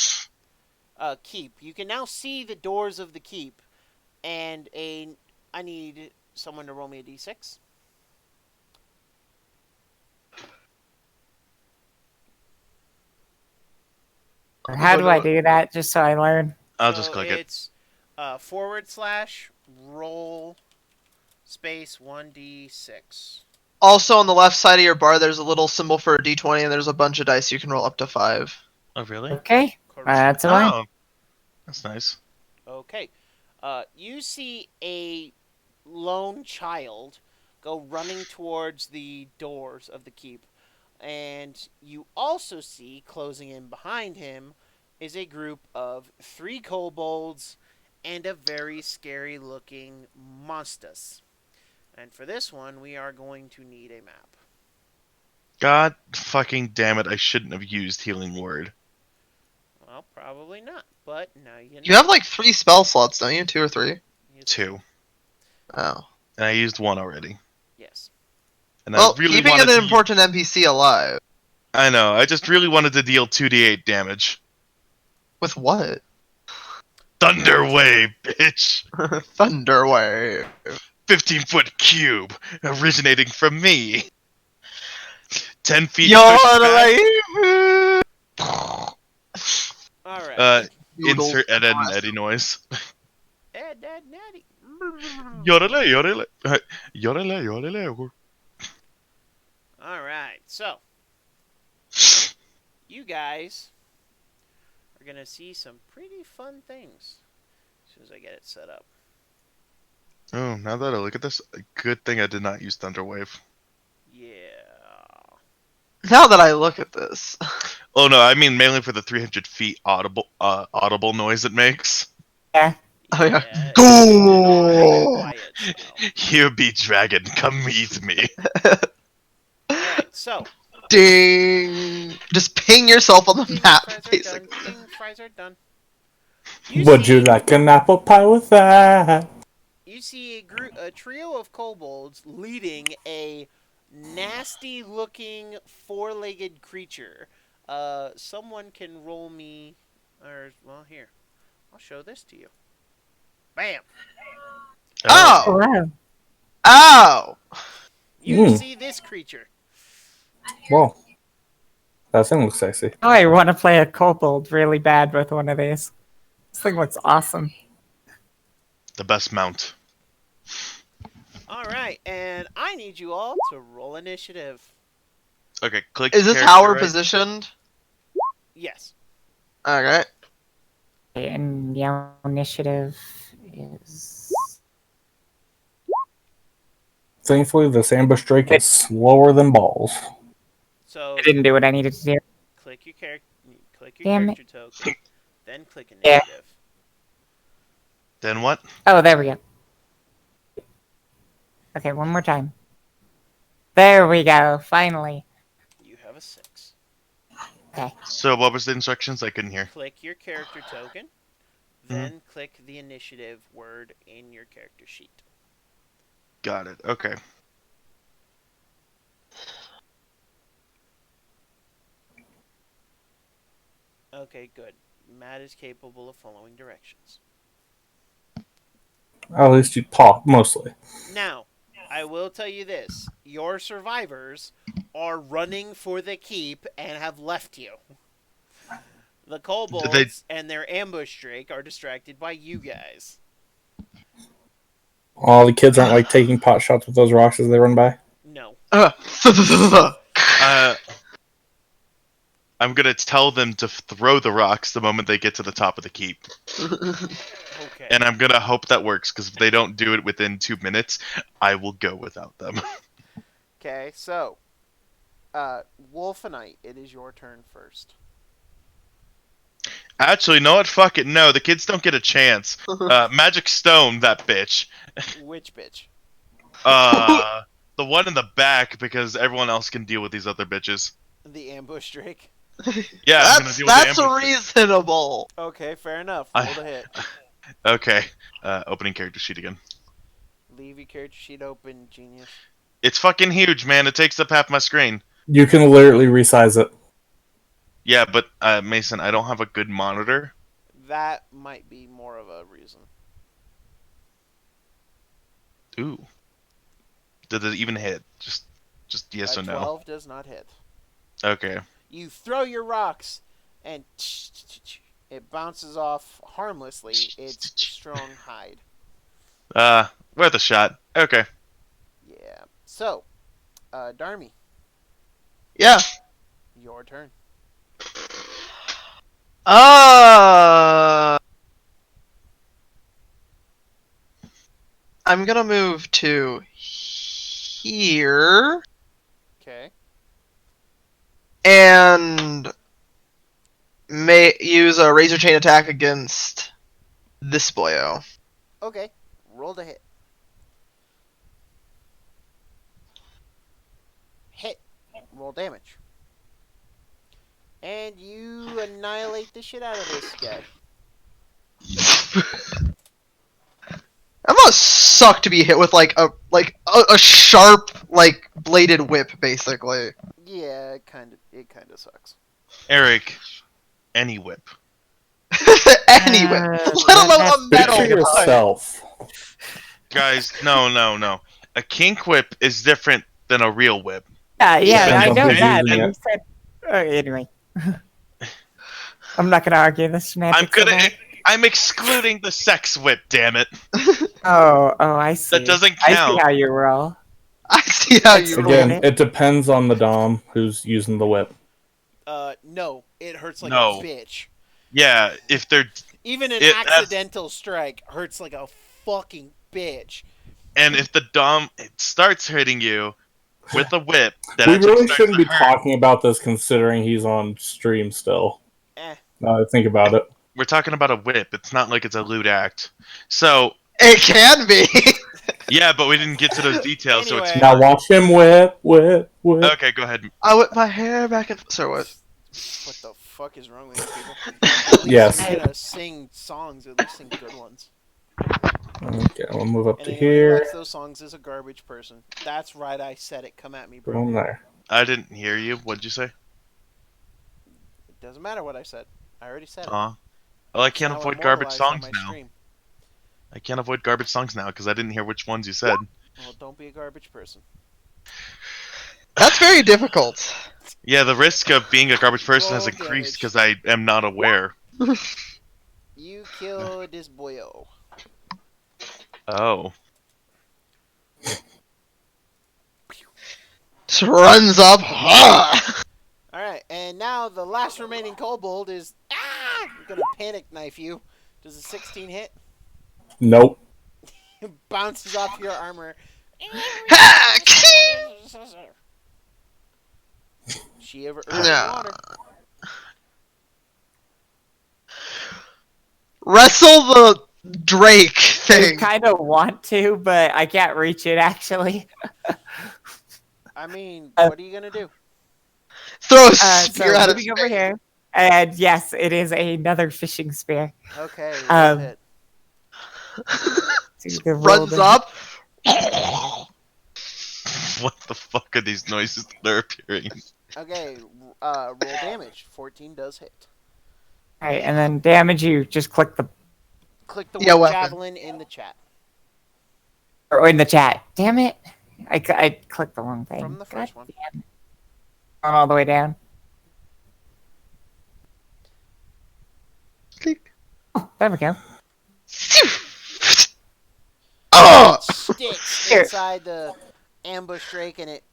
keep, you can now see the doors of the keep, and I need someone to roll me a d6. How do I do that, just so I learn? I'll just click it. It's / roll space 1d6. Also, on the left side of your bar, there's a little symbol for a d20, and there's a bunch of dice you can roll up to 5. Oh, really? Okay, that's a Oh, that's nice. Okay. You see a lone child go running towards the doors of the keep. And you also see, closing in behind him, is a group of 3 kobolds and a very scary looking Mustus. And for this one, we are going to need a map. God fucking damn it, I shouldn't have used healing word. Well, probably not, but now you know. You have like 3 spell slots, don't you? 2 or 3? 2. Oh. And I used 1 already. Yes. And Well, I really keeping wanted an to important NPC alive. I know, I just really wanted to deal 2d8 damage. With what? Thunder wave, bitch! Thunderwave. 15-foot cube, originating from me. 10 feet pushed back. Yodelay! Alright. Insert Ed, Ed, and Eddie noise. Ed, Ed, Natty. Yorele, yorele. Yorele, yorele. Alright, so. You guys are going to see some pretty fun things as soon as I get it set up. Oh, now that I look at this, good thing I did not use Thunderwave. Yeah. Now that I look at this. Oh no, I mean mainly for the 300 feet audible noise it makes. Yeah. Oh, yeah. it's Go! quiet style. Here be dragon, come meet me. Alright, so. Ding! Just ping yourself on the Ding, map, fries are basically. done. Ding, fries are done. Would you like an apple pie with that? You see a trio of kobolds leading a nasty-looking 4-legged creature. Someone can roll me, well, here. I'll show this to you. Bam! Oh! Wow. Oh! You see this creature. Whoa. That thing looks sexy. Oh, I want to play a kobold really bad with one of these. This thing looks awesome. The best mount. All right, and I need you all to roll initiative. Okay, click Is your this how character, we're right? positioned? Yes. Okay. And the initiative is. Thankfully, this ambush drake is slower than balls. So I didn't do what I needed to do. click your Damn it. character token, then click Yeah. initiative. Then what? Oh, there we go. Okay, one more time. There we go. Finally. You have a 6. Okay. So what was the instructions? I couldn't hear. Click your character token, then click the initiative word in your character sheet. Got it. Okay. Okay, good. Matt is capable of following directions. At least you talk, mostly. Now, I will tell you this. Your survivors are running for the keep and have left you. The kobolds and their ambush drake are distracted by you guys. All the kids aren't like taking pot shots with those rocks as they run by. No. I'm gonna tell them to throw the rocks the moment they get to the top of the keep. Okay. And I'm gonna hope that works, because if they don't do it within 2 minutes, I will go without them. Okay, so, Wolfenite, it is your turn first. Actually, no what? Fuck it. No, the kids don't get a chance. Magic Stone, that bitch. Which bitch? The one in the back, because everyone else can deal with these other bitches. The ambush drake. Yeah, I'm gonna deal with the That's ambush. reasonable. Okay, fair enough. Roll the hit. Okay. Opening character sheet again. Leave your character sheet open, genius. It's fucking huge, man. It takes up half my screen. You can literally resize it. Yeah, but Mason, I don't have a good monitor. That might be more of a reason. Ooh. Did it even hit? Just yes or no? 12 does not hit. Okay. You throw your rocks, and it bounces off harmlessly its strong hide. Worth a shot. Okay. Yeah. So, Darmy, Yeah. your turn. I'm gonna move to here Okay. and may use a razor chain attack against this boyo. Okay. Roll to hit. Hit. Roll damage. And you annihilate the shit out of this guy. That must suck to be hit with like a sharp like bladed whip, basically. Yeah, it kind of sucks. Eric, any whip. Any whip, let alone a Speak metal for one. yourself. Guys, no. A kink whip is different than a real whip. Yeah, Depends I on know who's that. using But it. you said. Anyway. I'm not going to argue the semantics of that. I'm excluding the sex whip, damn it. Oh, I see. That doesn't I see count. how you roll. I see how you roll. Again, it depends on the dom who's using the whip. No, it hurts like No. a bitch. Yeah, if they're Even an that's- accidental strike hurts like a fucking bitch. and if the dom starts hitting you with a whip, that We actually really starts shouldn't to be hurt. talking about this considering he's on stream still. Now that I think about it. We're talking about a whip. It's not like it's a lewd act. So It can be. yeah, but we didn't get to those details, so it's Anyway. Now watch him whip. okay. Go ahead. I whip my hair back and sorry, what? What the fuck is wrong with you people? At least Yes. try to sing songs, at least sing good ones. Okay, we'll move up And to anyone who here. likes those songs is a garbage person. That's right, I said it. Come at me, Go bro. on there. I didn't hear you. What'd you say? It doesn't matter what I said. I already said it. Well, I can't Now avoid garbage immortalized on songs my now. stream. I can't avoid garbage songs now because I didn't hear which ones you said. Well, don't be a garbage person. That's very difficult. Yeah, the risk of being a garbage person has Roll increased damage. because I am not aware. You killed this boyo. Oh. Just runs up. Ah! Alright, and now the last remaining kobold is gonna panic knife you. Does a 16 hit? Nope. Bounces off your armor. Ha! She ever Yeah. water. Wrestle the Drake I thing. kind of want to, but I can't reach it actually. I mean, Uh, what are you gonna do? Throw a So spear at his moving over face. here, and yes, it is another fishing spear. Okay, roll hit. So the roll Runs to- up. What the fuck are these noises that are appearing? Okay, roll damage. 14 does hit. All right, and then damage. You just click the Click the Yeah, word weapon. javelin in the chat. or in the chat. Damn it! I clicked the wrong thing. From the first God one. damn it. Going all the way down. Click. Oh, there we go. Oh! Sticks Here. inside the ambush drake and it.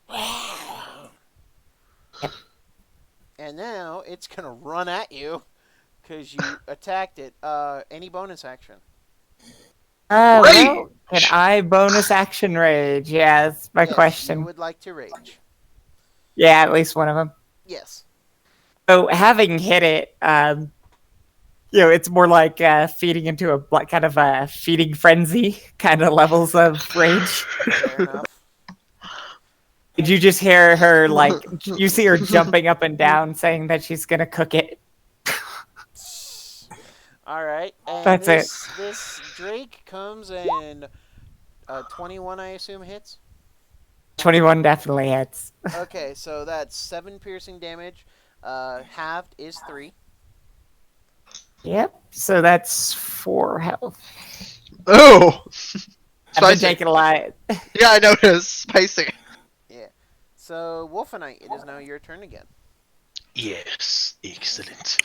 And now it's gonna run at you because you attacked it. Any bonus action? Well, Rage! can I bonus action rage? Yeah, that's my Yes, question. you would like to rage. Yeah, at least one of them. Yes. So having hit it, it's more like feeding into a kind of a feeding frenzy kind of levels of rage. Fair enough. Did you just hear her you see her jumping up and down saying that she's gonna cook it? All right. And That's it. This drake comes and 21, I assume, hits. 21 definitely hits. Okay, so that's 7 piercing damage. Halved is 3. Yep. So that's 4 health. Oh! I've been Spicy. taking a lot. Yeah, I noticed. Spicy. Yeah. So, Wolfenite, it is now your turn again. Yes, excellent.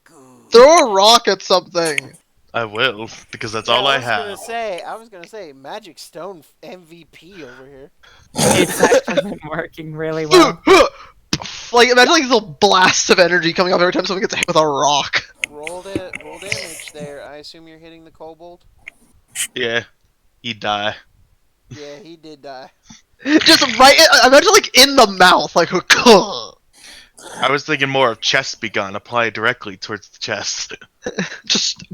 Good. Throw a rock at something. I will, because that's Yeah, all I I was have. gonna say, Magic Stone MVP over here. It's actually been working really well. Like, imagine like these little blasts of energy coming off every time someone gets hit with a rock. Roll damage there. I assume you're hitting the kobold. Yeah, he'd die. Yeah, he did die. Just right, imagine like in the mouth, like I was thinking more of chest begun, applied directly towards the chest. just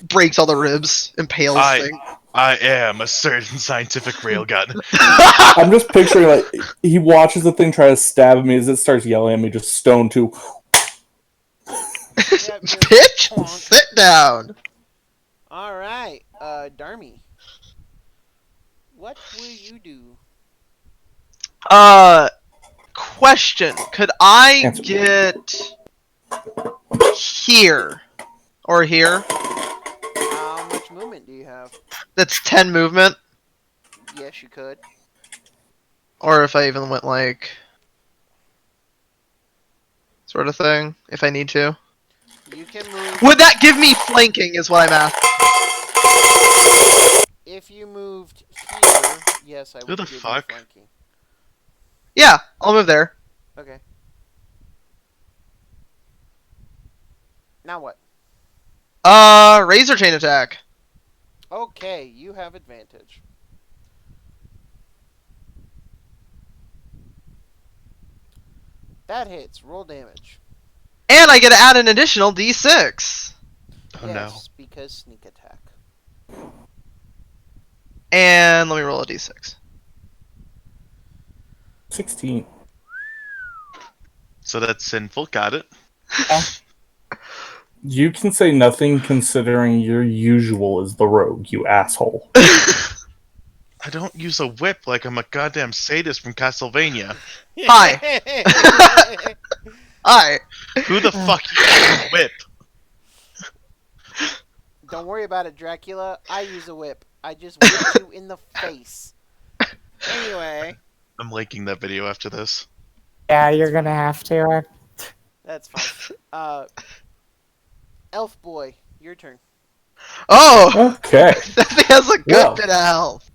breaks all the ribs, impales thing. I am a certain scientific railgun. I'm just picturing like he watches the thing try to stab me as it starts yelling at me, just stone to. Yep, just Pitch, plonk. sit down. All right, Darmy. What will you do? Question. Could I Answer. get here? Or here? How much movement do you have? That's 10 movement. Yes, you could. Or if I even went like... sort of thing, if I need to. You can move. Would that give me flanking is what I'm asking. If you moved here, yes, I would Who the give you fuck? flanking. Yeah, I'll move there. Okay. Now what? Razor chain attack. Okay, you have advantage. That hits. Roll damage. And I get to add an additional d6. Oh Yes, because sneak attack. And let me roll a d6. 16. no. So that's sinful, got it. You can say nothing considering your usual is the rogue, you asshole. I don't use a whip like I'm a goddamn sadist from Castlevania. Hi. Hi. Who the fuck uses a whip? Don't worry about it, Dracula. I use a whip. I just whipped you in the face. Anyway, I'm linking that video after this. Yeah, you're gonna have to. that's fine. Elf boy, your turn. Oh! Okay. That thing has a good Well. bit of health.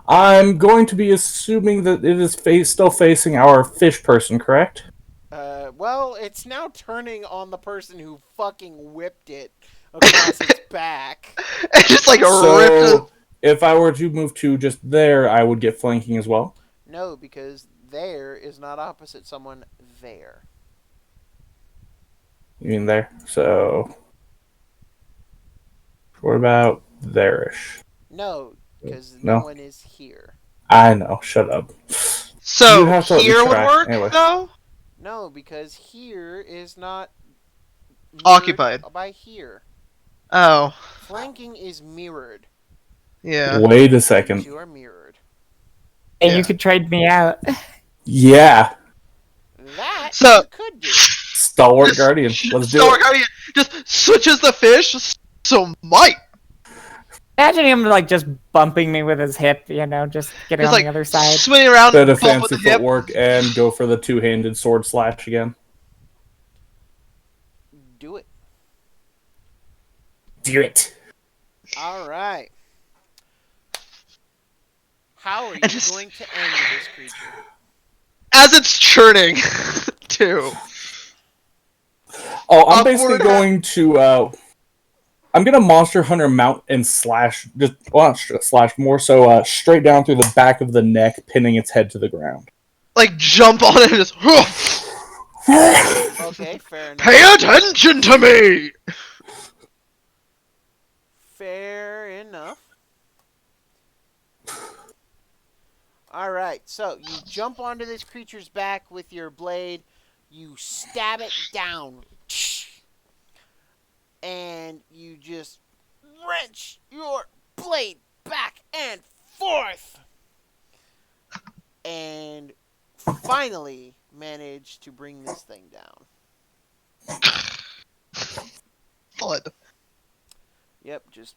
I'm going to be assuming that it is still facing our fish person, correct? Well, it's now turning on the person who fucking whipped it across its back. It just like ripped So, if I were to move to just there, I would get flanking as well. No, because there is not opposite someone there. You mean there? So, what about there-ish? No, because No? no one is here. I know. Shut up. You So have to let me here would try. work, Anyway. though? No, because here is not mirrored Occupied. by here. Oh, Flanking is mirrored. yeah. Wait a You second. two are mirrored. And Yeah. you could trade me out. Yeah. That So- you could do. Stalwart Guardian. Let's do Stalwart it. Guardian just switches the fish, so might. Imagine him like just bumping me with his hip, just getting Just on like the other side. swinging around, Bit of bump with fancy the hip. footwork and go for the two-handed sword slash again. Do it. Do it. All right. How are you And just- going to end this creature? As it's churning, too. Oh, I'm basically Upward- going to. I'm gonna Monster Hunter mount and slash, slash more so straight down through the back of the neck, pinning its head to the ground. Like jump on it and just. Okay, fair enough. Pay attention to me. Fair enough. Alright, so you jump onto this creature's back with your blade, you stab it down, and you just wrench your blade back and forth, and finally manage to bring this thing down. Blood. Yep, just...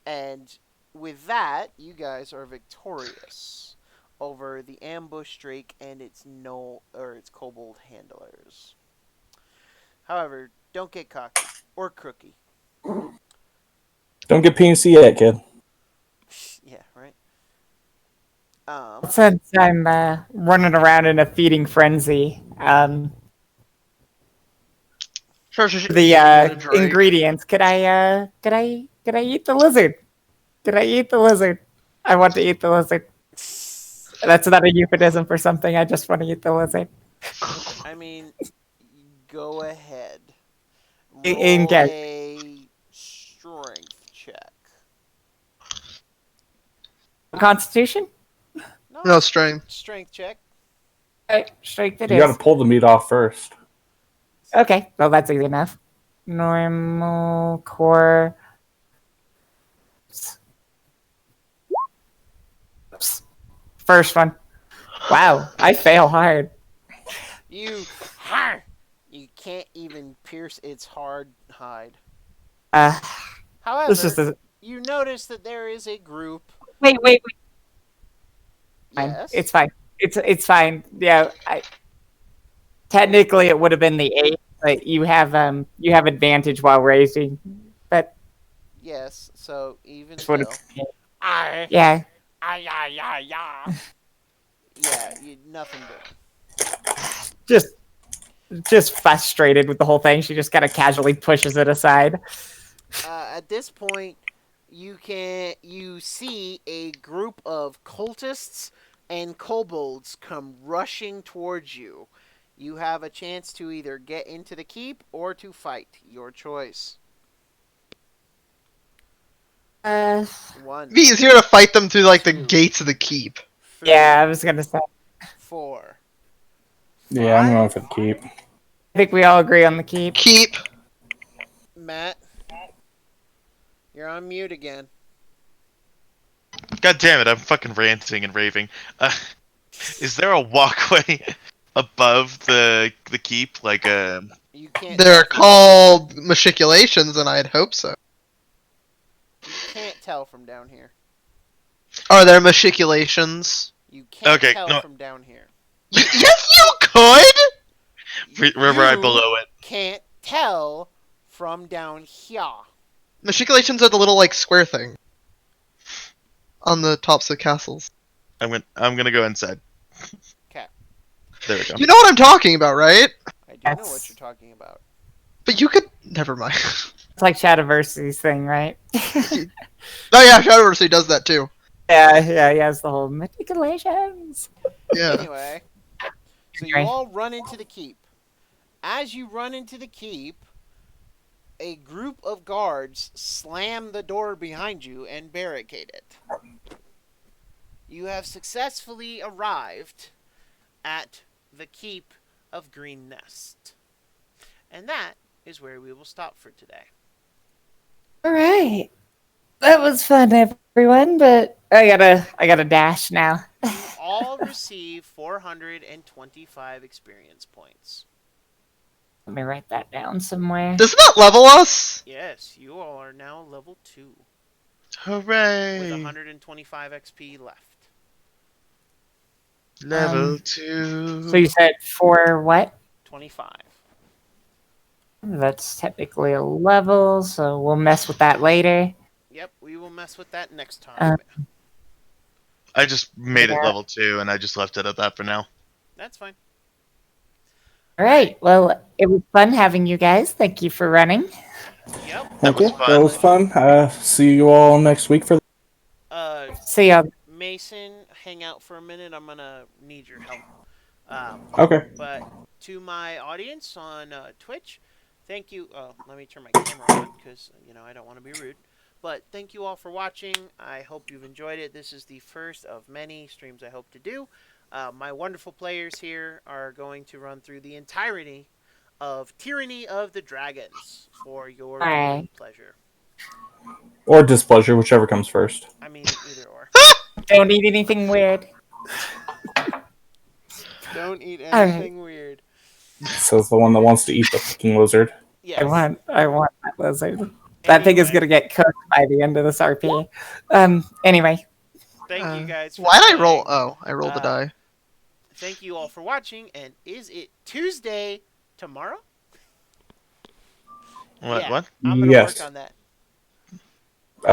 And with that, you guys are victorious over the ambush drake and its kobold handlers. However, don't get cocky or crooky. Don't get PNC yet, kid. Yeah, right. Since I'm running around in a feeding frenzy, Sure. the ingredients. Could I eat the lizard? Could I eat the lizard? I want to eat the lizard. That's not a euphemism for something. I just want to eat the lizard. I mean, go ahead. In Roll character. a strength check. Constitution? No strength. Strength check. Strength it You is. gotta pull the meat off first. Okay, well that's easy enough. Normal core. Oops. First one. Wow, I fail hard. You can't even pierce its hard hide. However, This just is you notice that there is a group. wait. Fine. Yes. It's fine. It's fine. Yeah, technically it would have been the 8, but you have advantage while raising. But Yes. So even this still, would have. yeah, Yeah, nothing good. just frustrated with the whole thing. She just kind of casually pushes it aside. At this point, you see a group of cultists and kobolds come rushing towards you. You have a chance to either get into the keep or to fight. Your choice. Uh, 1, It'd be easier to fight them through like the Two. gates of the keep. 3, yeah, I was gonna say. 4. Yeah, I'm going for the keep. I think we all agree on the keep. Keep. Matt, you're on mute again. God damn it, I'm fucking ranting and raving. Is there a walkway above the keep? Like a... You can't. They're called machiculations, and I'd hope so. You can't tell from down here. Are there machiculations? You can't Okay, tell no. from down here. Yes, you could! We're right You below it. Can't tell from down here. Matriculations are the little like square thing on the tops of castles. I'm gonna go inside. Okay. There we go. You know what I'm talking about, right? I do know Yes. what you're talking about. But you could. Never mind. It's like Shadowversity's thing, right? Oh yeah, Shadowversity does that too. Yeah, he has the whole manipulations. Yeah. Anyway, so you Anyway. all run into the keep. As you run into the keep, a group of guards slam the door behind you and barricade it. You have successfully arrived at the keep of Green Nest. And that is where we will stop for today. All right, that was fun, everyone. But I gotta dash now. All receive 425 experience points. Let me write that down somewhere. Does that level us? Yes, you all are now level 2 Hooray! with 125 XP left. Level 2. So you said for what? 25. That's technically a level, so we'll mess with that later. Yep, we will mess with that next time. I just made it Yeah. level 2, and I just left it at that for now. That's fine. All right. Well, it was fun having you guys. Thank you for running. Yep. That was fun. That was fun. See you all next week for. See ya. Mason, hang out for a minute. I'm gonna need your help. Okay. But to my audience on Twitch, thank you. Let me turn my camera on because I don't want to be rude. But thank you all for watching. I hope you've enjoyed it. This is the first of many streams I hope to do. My wonderful players here are going to run through the entirety of Tyranny of the Dragons for your viewing pleasure. Or displeasure, whichever comes first. I mean, either or. Don't eat anything weird. Don't eat anything weird. Says the one that wants to eat the fucking lizard. Yes. I want that lizard. That thing is gonna get cooked by the end of this RP. Anyway. Thank you guys for Why'd I playing. roll? Oh, I rolled the die. Thank you all for watching, and is it Tuesday tomorrow? What? I'm gonna work on that.